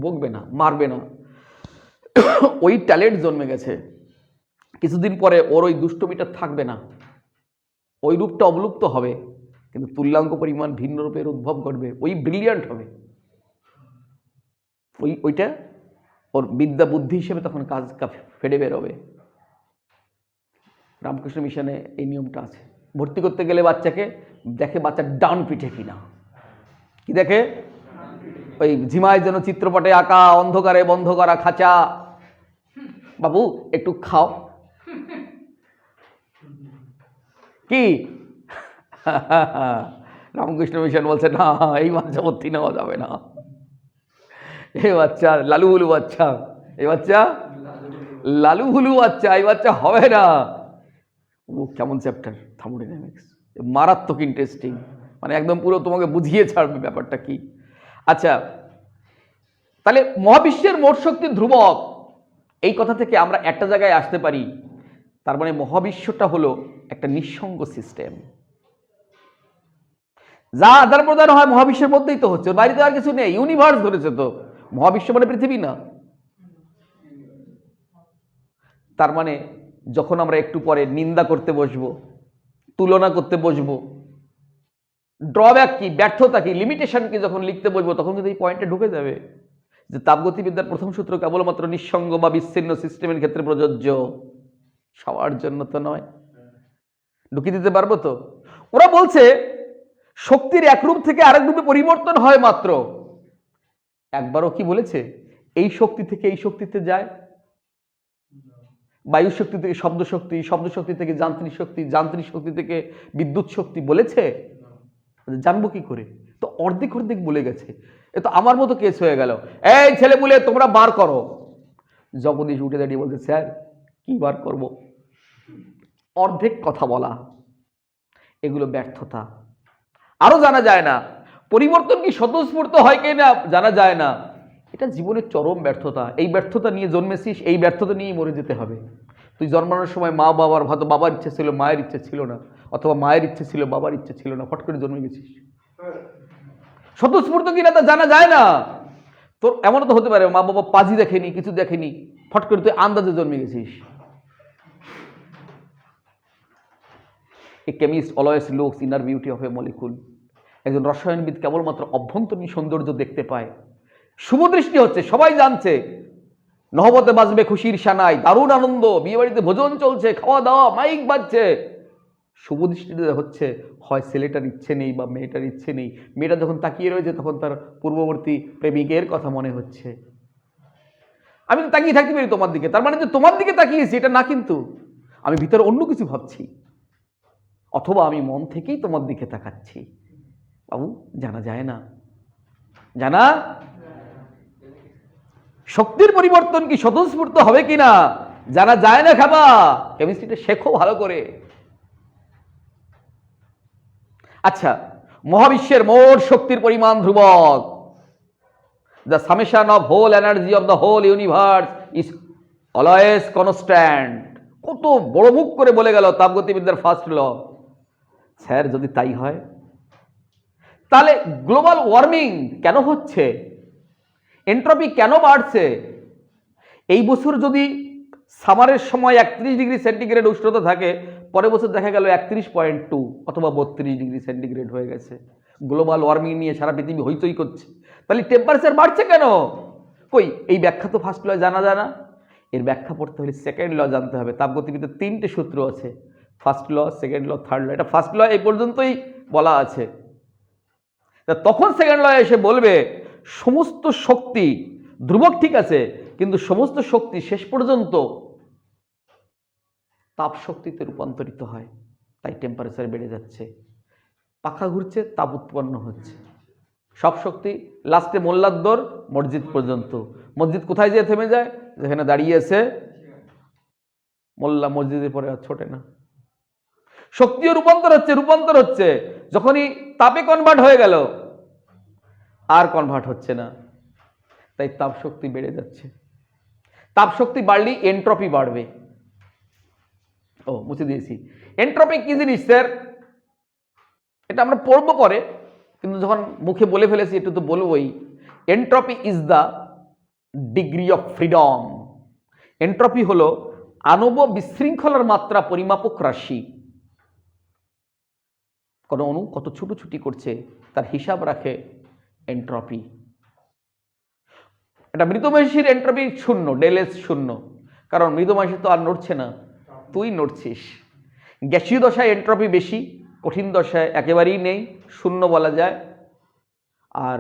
বকবে না, মারবে না, ওই ট্যালেন্ট জন্মে গেছে। কিছুদিন পরে ওর ওই দুষ্টমিটা থাকবে না, ওই রূপটা অবলুপ্ত হবে, কিন্তু তুল্যাঙ্ক পরিমাণ ভিন্ন রূপের উদ্ভব ঘটবে, ওই ব্রিলিয়ান্ট হবে, ওইটা ওর বিদ্যা বুদ্ধি হিসেবে তখন কাজ ফেডে বেরোবে। রামকৃষ্ণ মিশনে এই নিয়মটা আছে। ভর্তি করতে গেলে বাচ্চাকে দেখে বাচ্চা ডান পিঠে কিনা, কি দেখে? ওই ঝিমায় যেন চিত্রপটে আঁকা, অন্ধকারে বন্ধ করা খাঁচা, বাবু একটু খাও, কি? রামকৃষ্ণ মিশন বলছে না, এই বাচ্চা ভর্তি নেওয়া যাবে না, এই বাচ্চা লালু হুলু বাচ্চা, এই বাচ্চা লালু হুলু বাচ্চা, এই বাচ্চা হবে না। ও কেমন চ্যাপ্টার থার্মোডাইনামিক্স, মারাত্মক ইন্টারেস্টিং, মানে একদম পুরো তোমাকে বুঝিয়ে ছাড়বে ব্যাপারটা কি। আচ্ছা, তাহলে মহাবিশ্বের মোট শক্তি ধ্রুবক, এই কথা থেকে আমরা একটা জায়গায় আসতে পারি, তার মানে মহাবিশ্বটা হলো একটা নিঃসঙ্গ সিস্টেম। যা আদান প্রদান হয় মহাবিশ্বের মধ্যেই তো হচ্ছে, বাইরে তো আর কিছু নেই। ইউনিভার্স ধরেছে তো, মহাবিশ্ব মানে পৃথিবী না। তার মানে যখন আমরা একটু পরে নিন্দা করতে বসবো, তুলনা করতে বসবো, ড্রব্যাক কি, ব্যর্থতা কি, লিমিটেশন কি যখন লিখতে বসবো, তখন কিন্তু এই পয়েন্টে ঢুকে যাবে যে তাপগতিবিদ্যার প্রথম সূত্র কেবলমাত্র নিঃসঙ্গ বা বিচ্ছিন্ন সিস্টেমের ক্ষেত্রে প্রযোজ্য, সবার জন্য তো নয়। ঢুকিয়ে দিতে পারবো তো? ওরা বলছে শক্তির এক রূপ থেকে আরেক রূপে পরিবর্তন হয় মাত্র। একবারও কি বলেছে এই শক্তি থেকে এই শক্তিতে যায়? বায়ু শক্তি থেকে শব্দ শক্তি, শব্দ শক্তি থেকে যান্ত্রিক শক্তি, যান্ত্রিক শক্তি থেকে বিদ্যুৎ শক্তি বলেছে? জানবো কি করে? তো অর্ধেক অর্ধেক বলে গেছে। এ তো আমার মতো কেস হয়ে গেল। এই ছেলে বলে তোমরা বার করো। জগদীশ উঠে দাঁড়িয়ে বলছে, স্যার কি বার করব? অর্ধেক কথা বলা, এগুলো ব্যর্থতা। আরো জানা যায় না পরিবর্তন কি স্বতঃস্ফূর্ত হয় কি না, জানা যায় না। এটা জীবনের চরম ব্যর্থতা। এই ব্যর্থতা নিয়ে জন্মেছিস, এই ব্যর্থতা নিয়েই মরে যেতে হবে। তুই জন্মানোর সময় মা বাবার হয়তো বাবার ইচ্ছে ছিল, মায়ের ইচ্ছে ছিল না, অথবা মায়ের ইচ্ছে ছিল, বাবার ইচ্ছে ছিল না, ফট করে জন্মে গেছিস। স্বতঃস্ফূর্ত কিনা তা জানা যায় না। তোর এমনও তো হতে পারে মা বাবা পাজি দেখেনি, কিছু দেখেনি, ফট করে তুই আন্দাজে জন্মে গেছিস। A chemist always looks inner beauty of a molecule. একজন রসায়নবিদ কেবলমাত্র অভ্যন্তরীণ সৌন্দর্য দেখতে পায়। শুভদৃষ্টি হচ্ছে, সবাই জানছে নহবতে বাজবে খুশির সানাই, দারুণ আনন্দ, বিয়ে বাড়িতে ভোজন চলছে, খাওয়া দাওয়া, মাইক বাজছে। শুভদৃষ্টিতে হচ্ছে হয় ছেলেটার ইচ্ছে নেই বা মেয়েটার ইচ্ছে নেই। মেয়েটা যখন তাকিয়ে রয়েছে তখন তার পূর্ববর্তী প্রেমিকের কথা মনে হচ্ছে। আমি তো তাকিয়ে থাকতে পারি তোমার দিকে, তার মানে যে তোমার দিকে তাকিয়েছি এটা না, কিন্তু আমি ভিতরে অন্য কিছু ভাবছি, অথবা আমি মন থেকেই তোমার দিকে তাকাচ্ছি। বাবু জানা যায় না, জানা। শক্তির পরিবর্তন কি স্বতঃস্ফূর্ত হবে কিনা জানা যায় না। খাবা কেমিস্ট্রিটা শেখো ভালো করে। আচ্ছা, মহাবিশ্বের মোট শক্তির পরিমাণ ধ্রুবক। The summation of whole energy of the whole universe is always constant. কত বড় মুখ করে বলে গেল তাপগতিবিদ্যার ফার্স্ট ল। স্যার যদি তাই হয় তাহলে গ্লোবাল ওয়ার্মিং কেন হচ্ছে, এন্ট্রপি কেন বাড়ছে? এই বছর যদি সামারের সময় 31 ডিগ্রি সেন্টিগ্রেড উষ্ণতা থাকে, পরের বছর দেখা গেল 31.2 অথবা 32 ডিগ্রি সেন্টিগ্রেড হয়ে গেছে। গ্লোবাল ওয়ার্মিং নিয়ে সারা পৃথিবী হইচই করছে। তাহলে টেম্পারেচার বাড়ছে কেন? কই এই ব্যাখ্যা তো ফার্স্ট ল জানা যায় না। এর ব্যাখ্যা পড়তে হলে সেকেন্ড ল জানতে হবে। তাপগতিবিদ্যার 3টে সূত্র আছে, first law, second law, third law. এটা ফার্স্ট ল এই পর্যন্তই বলা আছে। তখন সেকেন্ড ল এসে বলবে সমস্ত শক্তি ধ্রুবক, ঠিক আছে, কিন্তু সমস্ত শক্তি শেষ পর্যন্ত তাপ শক্তিতে রূপান্তরিত হয়। তাই টেম্পারেচার বেড়ে যাচ্ছে, পাখা ঘুরছে, তাপ উৎপন্ন হচ্ছে। সব শক্তি লাস্টে মোল্লার দৌড় মসজিদ পর্যন্ত। মসজিদ কোথায় যেয়ে থেমে যায়? যেখানে দাঁড়িয়ে আছে মোল্লা, মসজিদের পরে আর ছোটে না। শক্তিও রূপান্তর হচ্ছে। যখনই তাপে কনভার্ট হয়ে গেল আর কনভার্ট হচ্ছে না, তাই তাপ শক্তি বেড়ে যাচ্ছে। তাপ শক্তি বাড়লেই এন্ট্রপি বাড়বে। ও মুছে দিয়েছি। এন্ট্রপি কি জিনিস স্যার? এটা আমরা পড়বো পরে, কিন্তু যখন মুখে বলে ফেলেছি একটু তো বলবোই। Entropy is the degree of freedom. Entropy হলো আণব বিশৃঙ্খলার মাত্রা পরিমাপক রাশি। কোনো অণু কত ছুটোছুটি করছে তার হিসাব রাখে এন্ট্রপি। এটা মৃতমাসির এন্ট্রপি 0, ডেলেস 0, কারণ মৃতমাসি তো আর নড়ছে না, তুই নড়ছিস। গ্যাসীয় দশায় এন্ট্রপি বেশি, কঠিন দশায় একেবারেই নেই, 0 বলা যায়। আর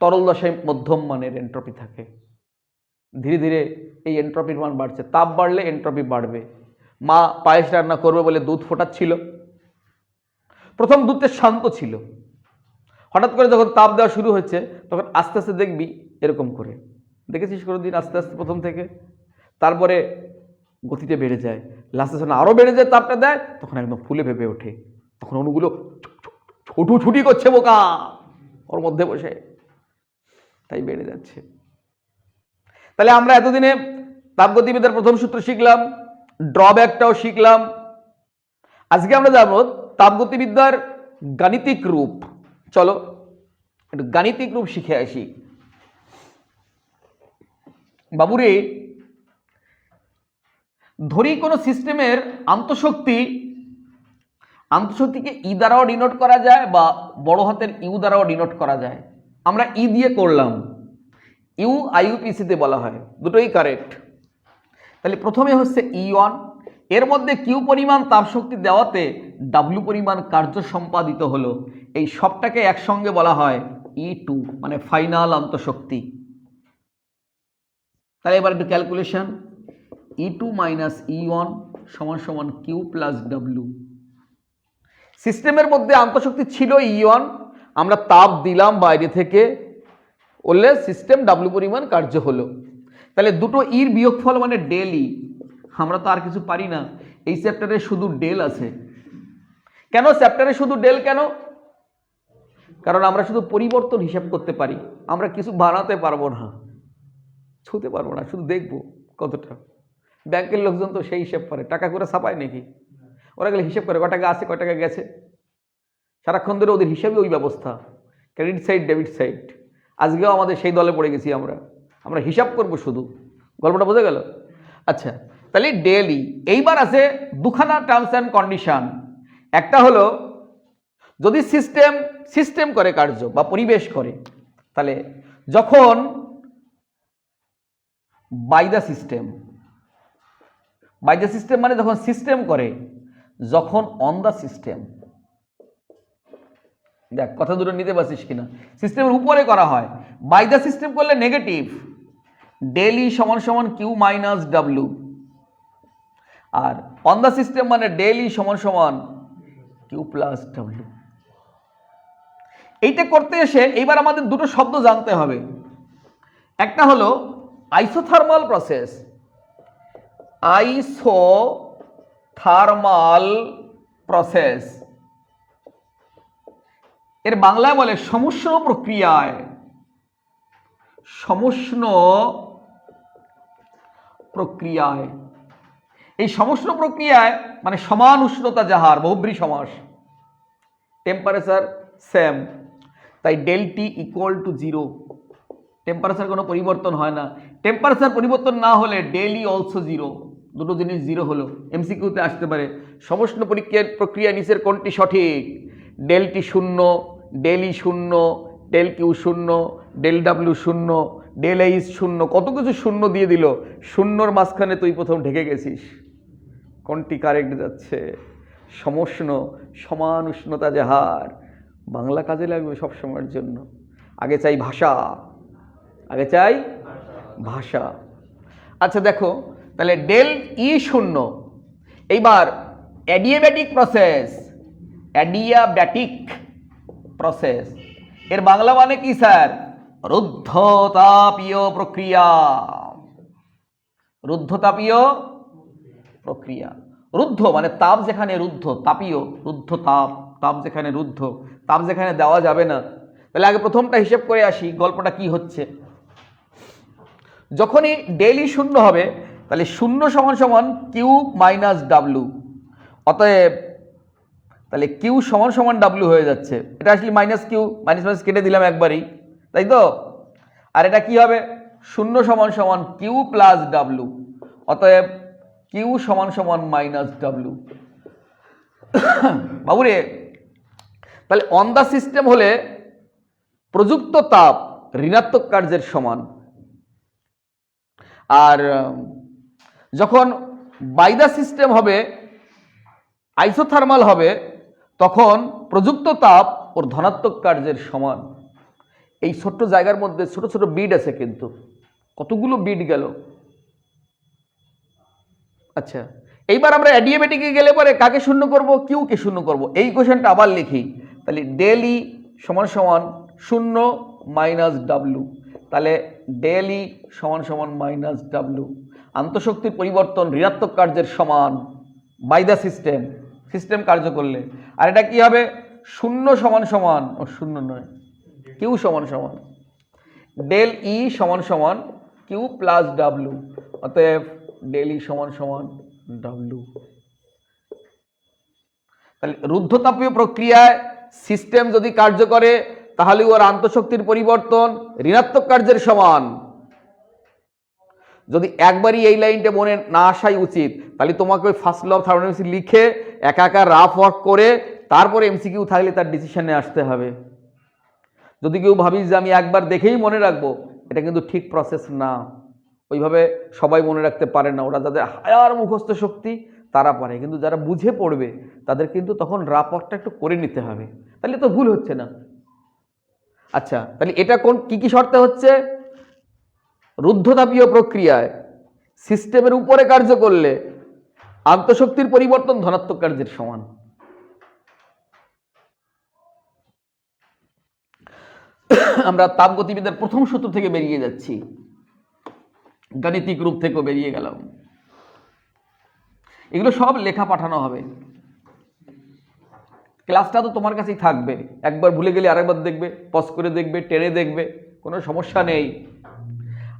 তরল দশায় মধ্যম মানের এন্ট্রপি থাকে। ধীরে ধীরে এই এন্ট্রপির মান বাড়ছে। তাপ বাড়লে এন্ট্রপি বাড়বে। মা পায়েস রান্না করবে বলে দুধ ফোটাচ্ছিল, প্রথম দুধটা শান্ত ছিল, হঠাৎ করে যখন তাপ দেওয়া শুরু হচ্ছে তখন আস্তে আস্তে দেখবি এরকম করে, দেখেছিস কোনোদিন? আস্তে আস্তে প্রথম থেকে, তারপরে গতিতে বেড়ে যায়, লাস্টে যখন আরও বেড়ে যায়, তাপটা দেয়, তখন একদম ফুলে ভেপে ওঠে। তখন অণুগুলো ছুটি করছে বোকা ওর মধ্যে বসে, তাই বেড়ে যাচ্ছে। তাহলে আমরা এতদিনে তাপগতিবিদ্যার প্রথম সূত্র শিখলাম, ড্রব্যাকটাও শিখলাম। আজকে আমরা যাবো তাপগতিবিদ্যার গাণিতিক রূপ। চলো একটু গাণিতিক রূপ শিখে আসি। বাবুরে, ধরি কোনো সিস্টেমের আন্তঃশক্তিকে ই দ্বারাও ডিনোট করা যায় বা বড় হাতের ইউ দ্বারাও ডিনোট করা যায়। আমরা ই দিয়ে করলাম, ইউ আইইউপিসিতে বলা হয়, দুটোই কারেক্ট। তাহলে প্রথমে হচ্ছে E1, এর মধ্যে কিউ পরিমাণ তাপশক্তি দেওয়াতে ডাব্লিউ পরিমাণ কার্য সম্পাদিত হলো। এই সবটাকে একসঙ্গে বলা হয় E2, মানে ফাইনাল আন্তঃশক্তি। তাহলে এবার একটু ক্যালকুলেশন। E2 মাইনাস E1 সমান সমান কিউ প্লাস ডাব্লু। সিস্টেমের মধ্যে আন্তঃশক্তি ছিল E1, আমরা তাপ দিলাম বাইরে থেকে, বললে সিস্টেম ডাব্লু পরিমাণ কার্য হলো। তাহলে দুটো ইর বিয়োগফল মানে ডেল ই। আমরা তো আর কিছু পারি না, এই চ্যাপ্টারে শুধু ডেল আছে। কেন চ্যাপ্টারে শুধু ডেল কেন? কারণ আমরা শুধু পরিবর্তন হিসাব করতে পারি, আমরা কিছু বানাতে পারবো না, ছুঁতে পারবো না, শুধু দেখবো কতটা। ব্যাংকের লোকজন তো সেই হিসাব করে, টাকা করে ছাপায় নাকি? ওরা গেলে হিসাব করে কয় টাকা আছে কয় টাকা গেছে, সারাক্ষণ ধরে ওদের হিসাবে ওই ব্যবস্থা, ক্রেডিট সাইড ডেবিট সাইড। আজকেও আমাদের সেই দলে পড়ে গেছি আমরা হিসাব করব শুধু। গল্পটা বোঝা গেল? আচ্ছা, তাহলে ডেলি এইবার আছে দুখানা টার্মস অ্যান্ড কন্ডিশন। একটা হলো যদি সিস্টেম করে কার্য বা পরিবেশ করে, তাহলে যখন বাই দ্য সিস্টেম মানে যখন সিস্টেম করে, যখন অন দ্য সিস্টেম, দেখ কথা দুটো নিতে পারছিস কিনা, সিস্টেমের উপরে করা হয়। বাই দ্য সিস্টেম করলে নেগেটিভ, ডেলি সমান সমান কিউ মাইনাস ডাব্লু, আর অন দ্য সিস্টেম মানে ডেলি সমান সমান কিউ প্লাস ডাব্লু। এইটা করতে এসে এইবার আমাদের দুটো শব্দ জানতে হবে। একটা হলো আইসোথার্মাল প্রসেস, আইসোথার্মাল প্রসেস, এর বাংলায় বলে সমুষ্ণ প্রক্রিয়ায়। সমুষ্ণ প্রক্রিয়ায়, এই সমুষ্ণ প্রক্রিয়ায় মানে সমান উষ্ণতা যাহার, বহুব্রী সমাস, টেম্পারেচার সেম, তাই del T equal to zero. Temperature কোনো পরিবর্তন হয় না, টেম্পারেচার পরিবর্তন না হলে ডেল ই অলসো জিরো, দুটো জিনিস জিরো হলো। এমসিকিউতে আসতে পারে সমুষ্ণ প্রক্রিয়া নিচের কোনটি সঠিক? ডেল টি শূন্য, ডেল ই শূন্য, ডেল কিউ শূন্য, ডেল ডাব্লিউ শূন্য, ডেল এইচ শূন্য, কত কিছু শূন্য দিয়ে দিল, শূন্যর মাঝখানে তুই প্রথম ঢেকে গেছিস। কোনটি কারেক্ট যাচ্ছে? সমুষ্ণ, সমান উষ্ণতা যাহার। বাংলা কাজে লাগবে সব সময়ের জন্য। আগে চাই ভাষা, আগে চাই ভাষা। আচ্ছা দেখো, তাহলে ডেল ই শূন্য। এইবার অ্যাডিয়াব্যাটিক প্রসেস, অ্যাডিয়াব্যাটিক প্রসেস এর বাংলা মানে কি স্যার? রুদ্ধতাপীয় প্রক্রিয়া। রুদ্ধতাপীয় প্রক্রিয়া, রুদ্ধ মানে তাপ যেখানে রুদ্ধ, তাপীয় রুদ্ধ তাপ, তাপ যেখানে রুদ্ধ, তাপ যেখানে দেওয়া যাবে না। তাহলে আগে প্রথমটা হিসেব করে আসি, গল্পটা কি হচ্ছে। যখনই ডেলি শূন্য হবে, তাহলে শূন্য সমান সমান কিউ মাইনাস ডাব্লু, অতএব তাহলে কিউ সমান সমান ডাব্লু হয়ে যাচ্ছে। এটা আসলে মাইনাস কিউ, মাইনাস মাইনাস কেটে দিলাম একবারই, তাই তো? আর এটা কি হবে? শূন্য সমান সমান কিউ প্লাস ডাব্লু, অতএব কিউ সমান সমান মাইনাস ডাব্লু। বাবুরে, তাহলে অন দ্য সিস্টেম হলে প্রযুক্ত তাপ ঋণাত্মক কার্যের সমান, আর যখন বাই দ্য সিস্টেম হবে, আইসোথার্মাল হবে, তখন প্রযুক্ত তাপ ওর ধনাত্মক কার্যের সমান। এই ছোট্ট জায়গার মধ্যে ছোট ছোট বিড আছে, কিন্তু কতগুলো বিড গেল। আচ্ছা, এইবার আমরা অ্যাডিয়াব্যাটিকে গেলে পরে কাকে শূন্য করব? কিউ কে শূন্য করব। এই কোশ্চেনটা আবার লিখি, তাহলে ডেল ই সমান সমান শূন্য মাইনাস ডাব্লু, তাহলে ডেল ই সমান সমান মাইনাস ডাব্লু। আন্তঃশক্তির পরিবর্তন ঋণাত্মক কার্যের সমান বাই দ্য সিস্টেম, সিস্টেম কার্য করলে। আর এটা কি হবে? শূন্য সমান সমান, ও শূন্য নয়, কিউ সমান সমান ডেল ই সমান সমান কিউ প্লাস ডাব্লু, অতএব ডেল ই সমান সমান ডাব্লু। তাহলে রুদ্ধতাপীয় প্রক্রিয়ায় সিস্টেম যদি কার্য করে, তাহলে ওর আন্তঃশক্তির পরিবর্তন ঋণাত্মক কার্যের সমান। যদি একবারই এই লাইনটা মনে না আসাই উচিত, তাহলে তোমাকে ওই ফার্স্ট ল অফ থার্মোডাইনামিক্স লিখে একা রাফ ওয়ার্ক করে তারপরে এমসিকিউ থাকলে তার ডিসিশনে আসতে হবে। যদি কেউ ভাবিস যে আমি একবার দেখেই মনে রাখবো, এটা কিন্তু ঠিক প্রসেস না। ওইভাবে সবাই মনে রাখতে পারে না, ওরা যাদের হায়ার মুখস্থ শক্তি তারা পারে, কিন্তু যারা বুঝে পড়বে তাদের কিন্তু তখন রাফ ওয়ার্কটা একটু করে নিতে হবে, তাহলে তো ভুল হচ্ছে না। আচ্ছা, তাহলে এটা কোন কি কি শর্তে হচ্ছে? রুদ্ধতাপীয় প্রক্রিয়ায় সিস্টেমের উপরে কার্য করলে আন্তঃশক্তির পরিবর্তন ধনাত্মক কার্যের সমান। আমরা তাপগতিবিদ্যার প্রথম সূত্র থেকে বেরিয়ে যাচ্ছি, গাণিতিক রূপ থেকেও বেরিয়ে গেলাম। এগুলো সব লেখা পাঠানো হবে। ক্লাসটা তো তোমার কাছেই থাকবে, একবার ভুলে গেলে আরেকবার দেখবে, পজ করে দেখবে, টেনে দেখবে, কোনো সমস্যা নেই।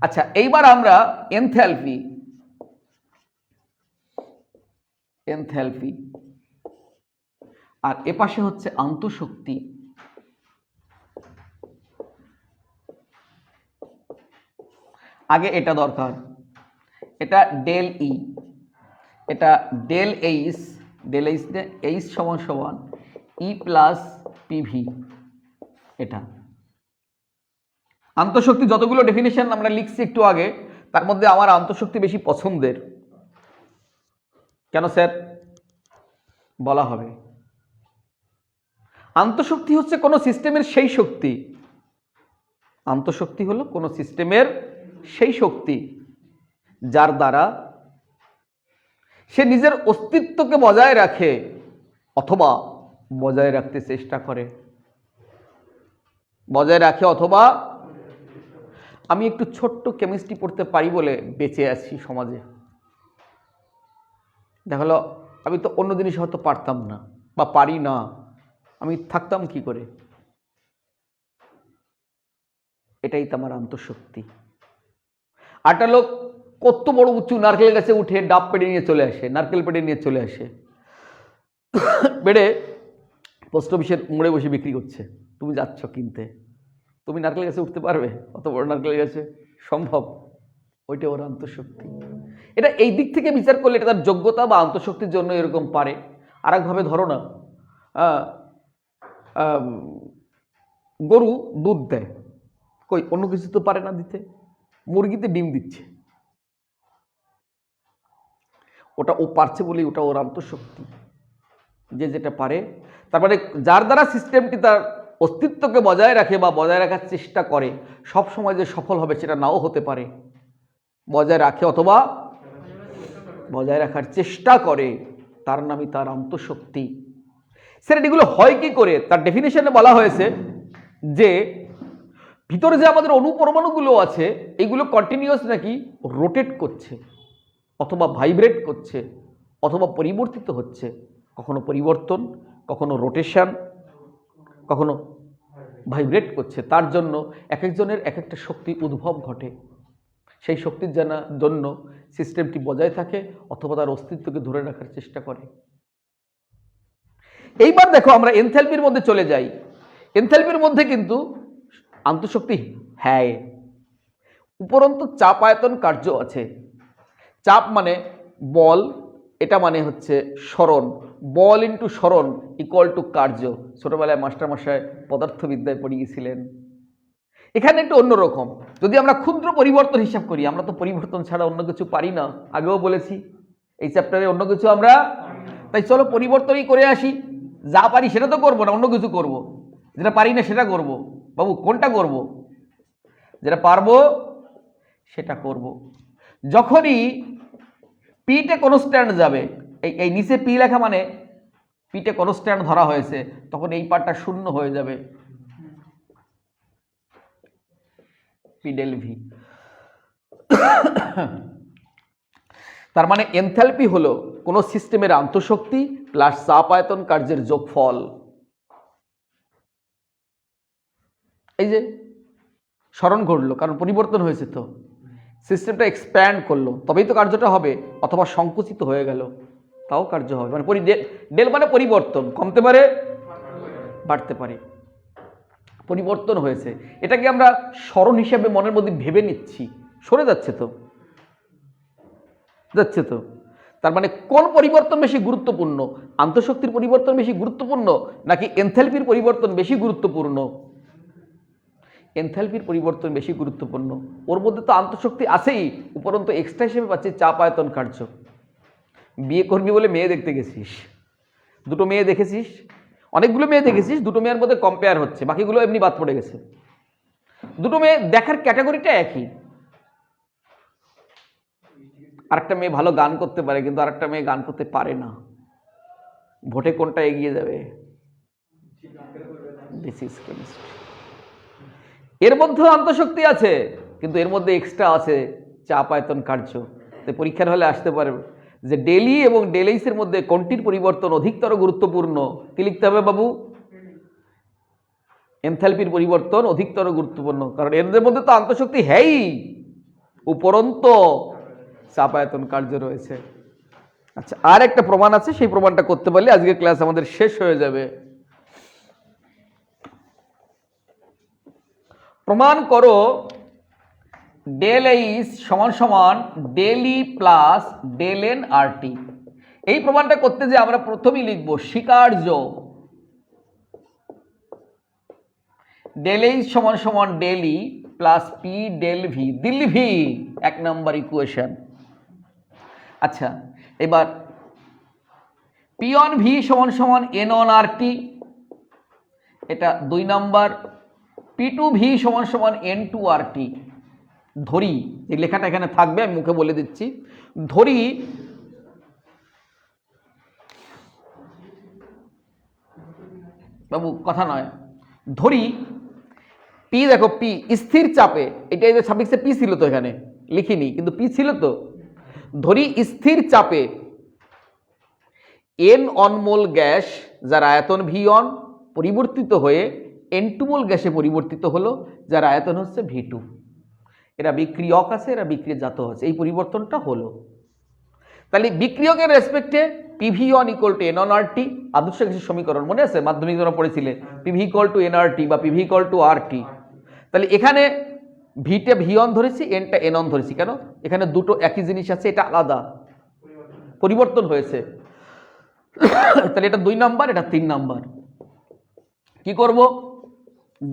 আচ্ছা, এইবার আমরা এনথ্যালপি আর এপাশে হচ্ছে আন্তঃশক্তি। আগে এটা দরকার, এটা ডেল ই, এটা ডেল এইচ, এইচ সমান সমান ই প্লাস পিভি। এটা আন্তঃশক্তি যতগুলো ডেফিনেশন আমরা লিখছি একটু আগে, তার মধ্যে আমার আন্তঃশক্তি বেশি পছন্দের। কেন স্যার? বলা হবে। আন্তঃশক্তি হচ্ছে কোনো সিস্টেমের সেই শক্তি, আন্তঃশক্তি হলো কোনো সিস্টেমের সেই শক্তি যার দ্বারা সে নিজের অস্তিত্বকে বজায় রাখে অথবা বজায় রাখতে চেষ্টা করে। বজায় রাখে অথবা, আমি একটু ছোট্ট কেমিস্ট্রি পড়তে পারি বলে বেঁচে আছি সমাজে। দেখালো আমি তো অন্য জিনিস হয়তো পারতাম না বা পারি না, আমি থাকতাম কি করে? এটাই তো আমার আন্তঃশক্তি। আরেকটা লোক কত বড় উঁচু নারকেল গাছে উঠে ডাব পেড়ে নিয়ে চলে আসে, নারকেল পেড়ে নিয়ে চলে আসে, পেড়ে পোস্ট অফিসের মোড়ে বসে বিক্রি করছে। তুমি যাচ্ছ কিনতে, তুমি নারকেল গাছে উঠতে পারবে? অত বড় নারকেল গাছে সম্ভব? ওইটা ওর আন্তঃশক্তি। এটা এই দিক থেকে বিচার করলে এটা তার যোগ্যতা বা আন্তঃশক্তির জন্য এরকম পারে। আর একভাবে ধরো না, গরু দুধ দেয়, কই অন্য কিছু তো পারে না দিতে, মুরগিতে ডিম দিচ্ছে, ওটা ও পারছে বলেই ওটা ওর আন্তঃশক্তি, যে যেটা পারে। তারপরে যার দ্বারা সিস্টেমটি তার অস্তিত্বকে বজায় রাখে বা বজায় রাখার চেষ্টা করে, সব সময় যে সফল হবে সেটা নাও হতে পারে। বজায় রাখে অথবা বজায় রাখার চেষ্টা করে, তার নামই তার আন্তঃশক্তি। স্যার এগুলো হয় কি করে? তার ডেফিনেশনে বলা হয়েছে যে ভিতরে যে আমাদের অনুপরমাণুগুলো আছে এইগুলো কন্টিনিউয়াস নাকি রোটেট করছে অথবা ভাইব্রেট করছে অথবা পরিবর্তিত হচ্ছে, কখনো পরিবর্তন, কখনো রোটেশন, কখনো ভাইব্রেট করছে। তার জন্য এক একজনের এক একটা শক্তি উদ্ভব ঘটে। সেই শক্তির জন্য সিস্টেমটি বজায় থাকে অথবা তার অস্তিত্বকে ধরে রাখার চেষ্টা করে। এইবার দেখো আমরা এনথ্যালপির মধ্যে চলে যাই। এনথ্যালপির মধ্যে কিন্তু আন্তঃশক্তি হ্যাঁ, উপরন্তু চাপ আয়তন কার্য আছে। চাপ মানে বল, এটা মানে হচ্ছে সরণ, বল ইন্টু সরণ ইকুয়াল টু কার্য। ছোটবেলায় মাস্টারমশাই পদার্থবিদ্যায় পড়িয়েছিলেন। এখানে একটু অন্যরকম। যদি আমরা ক্ষুদ্র পরিবর্তন হিসাব করি, আমরা তো পরিবর্তন ছাড়া অন্য কিছু পারি না, আগেও বলেছি এই চ্যাপ্টারে অন্য কিছু আমরা, তাই চলো পরিবর্তনই করে আসি। যা পারি সেটা তো করবো না, অন্য কিছু করব। যেটা পারি না সেটা করব। বাবু কোনটা করব? যেটা পারবো সেটা করব। যখনই পিতে কনস্ট্যান্ট যাবে, এই নিচে পি লেখা মানে পিতে কনস্ট্যান্ট ধরা হয়েছে, তখন এই পার্টটা শূন্য হয়ে যাবে, পি ডেল ভি। তার মানে এনথ্যালপি হলো কোন সিস্টেমের আন্তঃশক্তি প্লাস চাপ আয়তন কার্যের যোগফল। এই যে স্মরণ ঘটলো, কারণ পরিবর্তন হয়েছে, তো সিস্টেমটা এক্সপ্যান্ড করলো, তবেই তো কার্যটা হবে, অথবা সংকুচিত হয়ে গেল তাও কার্য হবে। মানে ডেল মানে পরিবর্তন, কমতে পারে বাড়তে পারে, পরিবর্তন হয়েছে। এটাকে আমরা স্মরণ হিসাবে মনের মধ্যে ভেবে নিচ্ছি, সরে যাচ্ছে তো, যাচ্ছে তো। তার মানে কোন পরিবর্তন বেশি গুরুত্বপূর্ণ? আন্তঃশক্তির পরিবর্তন বেশি গুরুত্বপূর্ণ নাকি এনথ্যালপির পরিবর্তন বেশি গুরুত্বপূর্ণ? এনথ্যালপির পরিবর্তন বেশি গুরুত্বপূর্ণ। ওর মধ্যে তো আন্তঃশক্তি আছেই, উপরন্তু এক্সট্রা হিসেবে পাচ্ছি চাপ আয়তন কার্য। বিয়ে করবি বলে মেয়ে দেখতে গেছিস, দুটো মেয়ে দেখেছিস, অনেকগুলো মেয়ে দেখেছিস, দুটো মেয়ের মধ্যে কম্পেয়ার হচ্ছে, বাকিগুলো এমনি বাদ পড়ে গেছে। দুটো মেয়ে দেখার ক্যাটাগরিটা একই, আরেকটা মেয়ে ভালো গান করতে পারে, কিন্তু আরেকটা মেয়ে গান করতে পারে না, ভোটে কোনটা এগিয়ে যাবে? This is chemistry. এর মধ্যেও আন্তঃশক্তি আছে, কিন্তু এর মধ্যে এক্সট্রা আছে চাপ আয়তন কার্য। তো পরীক্ষার হলে আসতে পারে যে ডেলি এবং ডেলেইসের মধ্যে কোনটির পরিবর্তন অধিকতর গুরুত্বপূর্ণ? কি লিখতে হবে বাবু? এনথালপির পরিবর্তন অধিকতর গুরুত্বপূর্ণ, কারণ এদের মধ্যে তো আন্তঃশক্তি হ্যাই, উপরন্ত চাপ আয়তন কার্য রয়েছে। আচ্ছা, আর একটা প্রমাণ আছে, সেই প্রমাণটা করতে পারলে আজকে ক্লাস আমাদের শেষ হয়ে যাবে। প্রমাণ করো ডেল এইচ সমান সমান ডেল ই প্লাস ডেল এন আর টি। এই প্রমাণটা করতে যে আমরা প্রথমেই লিখব স্বীকার্য ডেল এইচ সমান সমান ডেল ই প্লাস পি ডেল ভি, দিল ভি, 1 নম্বর ইকুয়েশন। আচ্ছা, এবার পি অন ভি সমান সমান এন অন আর টি, এটা 2 নম্বর। পি টু ভি সমান সমান এন টু আর টি। ধরি, এই লেখাটা এখানে থাকবে, আমি মুখে বলে দিচ্ছি। ধরি বাবু, কথা নয়, ধরি পি, দেখো পি স্থির চাপে, এটা যে সাফিক্সে পি ছিল তো, এখানে লিখিনি কিন্তু পি ছিল তো। ধরি স্থির চাপে এন অনমোল গ্যাস, যার আয়তন ভি অন, পরিবর্তিত হয়ে এন টু মোল গ্যাসে পরিবর্তিত হলো, যার আয়তন হচ্ছে ভি টু। এরা বিক্রিয়ক আছে, এরা বিক্রিয়জাত আছে, এই পরিবর্তনটা হলো। তাহলে বিক্রিয়কের রেসপেক্টে PV one equal to N one R T, আদর্শ গ্যাসের সমীকরণ মনে আছে, মাধ্যমিক তোমরা পড়েছিলে, PV equal to N R T বা PV equal to R T. তাহলে এখানে ভিটা ভি অন ধরেছি, এনটা এন অন ধরেছি, কেন? এখানে দুটো একই জিনিস আছে, এটা আলাদা, পরিবর্তন হয়েছে। তাহলে এটা 2 নাম্বার, এটা 3 নাম্বার। কি করব?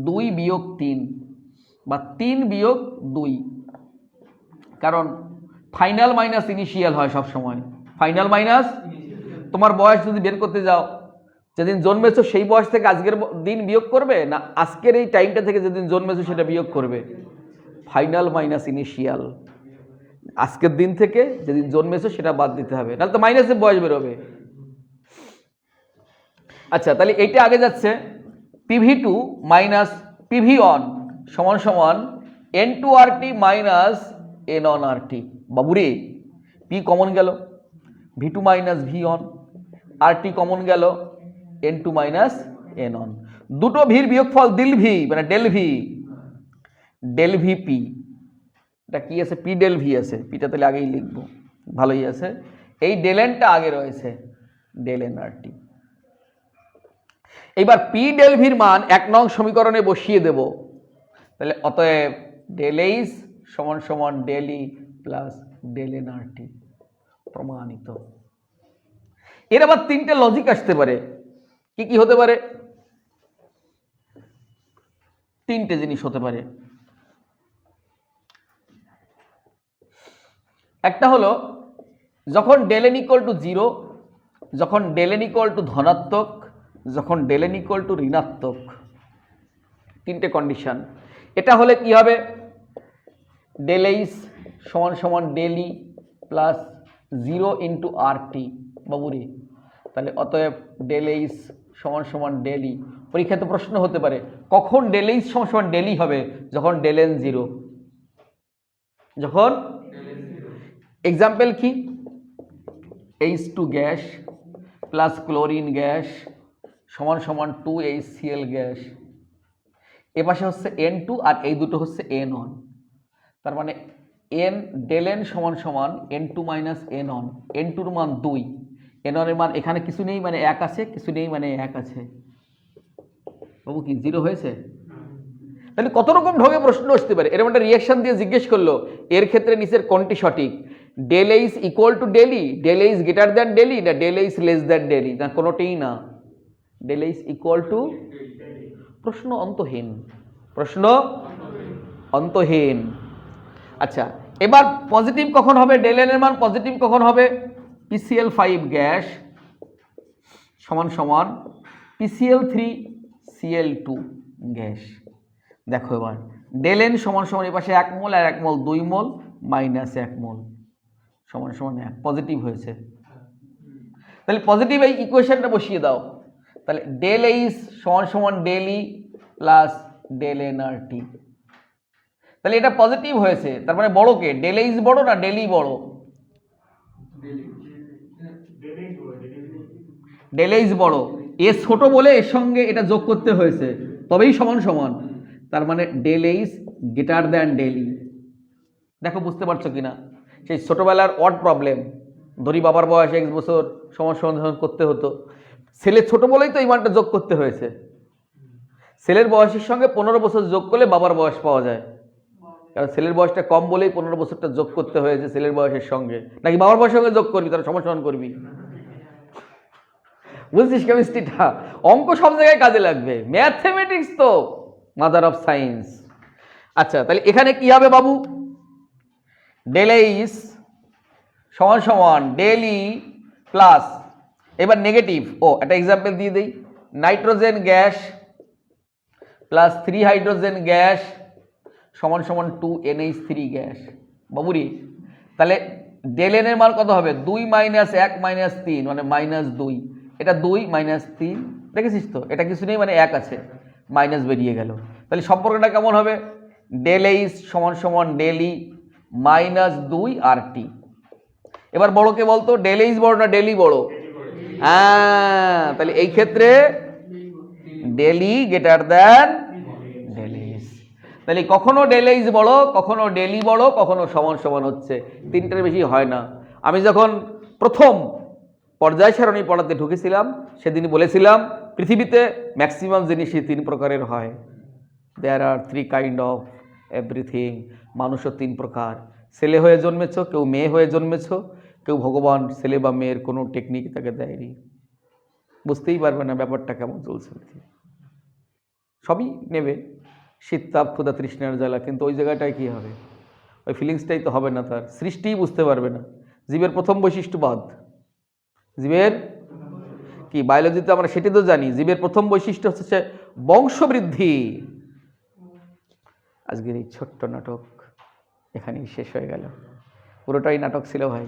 2 বিয়োগ 3 বা 3 বিয়োগ 2, কারণ ফাইনাল মাইনাস ইনিশিয়াল হয় সব সময়। ফাইনাল মাইনাস, তোমার বয়স যদি বের করতে যাও, যেদিন জন্মেছো সেই বয়স থেকে আজকের দিন বিয়োগ করবে, না আজকের এই টাইমটা থেকে যেদিন জন্মেছো সেটা বিয়োগ করবে? ফাইনাল মাইনাস ইনিশিয়াল, আজকের দিন থেকে যেদিন জন্মেছো সেটা বাদ দিতে হবে, নাহলে তো মাইনাসে বয়স বেরোবে। আচ্ছা, তাহলে এইটা আগে যাচ্ছে, PV two minus PV one সমান সমান N two R T minus N one R T. বাবুরে, পি কমন গেল, V two minus V one, R T common গেল, N two minus N one. দুটো ভির বিয়োগফল দিল ভি, মানে del V, del V P. এটা কি আছে? পি ডেল ভি আছে, পিটা তাহলে আগেই লিখবো, ভালোই আছে। এই ডেল এনটা আগে রয়েছে, ডেল এন আর টি। এইবার পি ডেল ভির মান 1 নং সমীকরণে বসিয়ে দেব। তাহলে অতএব ডেল এইচ সমান সমান ডেল ই প্লাস ডেল এন আর টি, প্রমাণিত। এর আবার 3টে লজিক আসতে পারে। কি কি হতে পারে? 3টে জিনিস হতে পারে। একটা হলো, যখন ডেল এন ইকুয়াল টু 0, যখন ডেল এন ইকুয়াল টু ধনাত্মক, যখন ডেল এন ইকুয়াল টু ঋণাত্মক, 3টে কন্ডিশন। এটা হলে কি হবে? ডেল এইচ সমান সমান ডেল ই প্লাস 0 ইন্টু আর টি। বাবুরি, তাহলে অতএব ডেল এইচ সমান সমান ডেল ই। পরীক্ষাতে প্রশ্ন হতে পারে, কখন ডেল এইচ সমান সমান ডেল ই হবে? যখন ডেল এন 0। যখন এক্সাম্পল কি? H2 gas plus chlorine gas সমান সমান 2HCl গ্যাস। এ পাশে হচ্ছে N2 আর এই দুটো হচ্ছে N1। তার মানে N ডেল N সমান সমান N2 মাইনাস N1। N2 এর মান 2, N1 এর মান এখানে কিছু নেই মানে 1 আছে, কিছু নেই মানে 1 আছে। বাবু কি 0 হয়েছে? তাহলে কত রকম ঢঙে প্রশ্ন আসতে পারে। এরকম একটা রিয়াকশন দিয়ে জিজ্ঞেস করলো, এর ক্ষেত্রে নিচের কোনটি সঠিক? Del H equal to del E, del H greater than del E, না del H less than del E, না কোনোটাই না, ডেল এইচ ইকুয়াল টু। প্রশ্ন অন্তহীন, প্রশ্ন অন্তহীন। আচ্ছা, এবার পজিটিভ কখন হবে? ডেল এন এর মান পজিটিভ কখন হবে? PCl5 গ্যাস সমান সমান PCl3 Cl2 গ্যাস। দেখো এবার ডেল এন সমান সমান এ পাশে 1 মোল আর 1 মোল 2 মোল মাইনাস 1 মোল সমান সমান 1 পজিটিভ হয়েছে। তাহলে পজিটিভ এই ইকুয়েশনটা বসিয়ে দাও, তাহলে ডেল এইচ সমান সমান ডেল ই plus del N R T. তাহলে এটা পজিটিভ হয়েছে, তার মানে বড় কে, ডেল এইচ বড় না ডেল ই বড়? ডেল এইচ বড়, এ ছোট বলে এর সঙ্গে এটা যোগ করতে হয়েছে, তবেই সমান সমান। তার মানে del H greater than del E. দেখো বুঝতে পারছো কিনা? সেই ছোটবেলার অড প্রবলেম, ধরি বাবার বয়স 1 বছর, সমস্যা সমাধান করতে হতো, ছেলে ছোট বলেই তো এই মানটা যোগ করতে হয়েছে। ছেলের বয়সের সঙ্গে 15 বছর যোগ করলে বাবার বয়স পাওয়া যায়, কারণ ছেলের বয়সটা কম বলেই 15 বছরটা যোগ করতে হয়েছে ছেলের বয়সের সঙ্গে। নাকি বাবার বয়সের সঙ্গে যোগ করবি, তারা সমান করবি? বুঝছিস কেমিস্ট্রিটা? অঙ্ক সব জায়গায় কাজে লাগবে, ম্যাথমেটিক্স তো মাদার অফ সায়েন্স। আচ্ছা, তাহলে এখানে কি হবে বাবু? ডেল এইচ সমান সমান ডেল ই প্লাস, এবার নেগেটিভ, একটা এক্সাম্পল দিয়ে দিই, nitrogen gas plus 3 hydrogen gas সমান সমান 2 NH3 গ্যাস। বাবুরি, তাহলে ডেল এন এর মান কত হবে? 2 - 1 - 3 মানে -2, এটা 2 - 3, দেখেছিস তো? এটা কিছু নেই মানে 1 আছে, মাইনাস বেরিয়ে গেল। তাহলে সম্পর্কটা কেমন হবে? ডেল এইচ সমান সমান ডেল ই -2 আর টি। এবার বড় কে বলতো, ডেল এইচ বড় না ডেল ই বড়? হ্যাঁ, তাহলে এই ক্ষেত্রে ডেল ই গ্রেটার দ্যান ডেল এইচ। তাহলে কখনো ডেল এইচ বড়, কখনো ডেল ই বড়, কখনো সমান সমান হচ্ছে, তিনটার বেশি হয় না। আমি যখন প্রথম পর্যায় সারণী পড়াতে ঢুকেছিলাম সেদিন বলেছিলাম পৃথিবীতে ম্যাক্সিমাম জিনিসই 3 প্রকারের হয়। দেয়ার আর 3 কাইন্ড অফ এভরিথিং। মানুষও 3 প্রকার, ছেলে হয়ে জন্মেছ, কেউ মেয়ে হয়ে জন্মেছ, কেউ ভগবান ছেলে বা মেয়ের কোনো টেকনিক তাকে দেয়নি। বুঝতেই পারবে না ব্যাপারটা কেমন চলছে। সবই নেবে, শীত তাপ ক্ষুধা তৃষ্ণার জ্বালা, কিন্তু ওই জায়গাটায় কী হবে? ওই ফিলিংসটাই তো হবে না, তার সৃষ্টিই বুঝতে পারবে না। জীবের প্রথম বৈশিষ্ট্যবাদ, জীবের কি বায়োলজিতে আমরা সেটি তো জানি, জীবের প্রথম বৈশিষ্ট্য হচ্ছে বংশবৃদ্ধি। আজকের এই ছোট্ট নাটক এখানেই শেষ হয়ে গেল, পুরোটাই নাটক ছিল ভাই।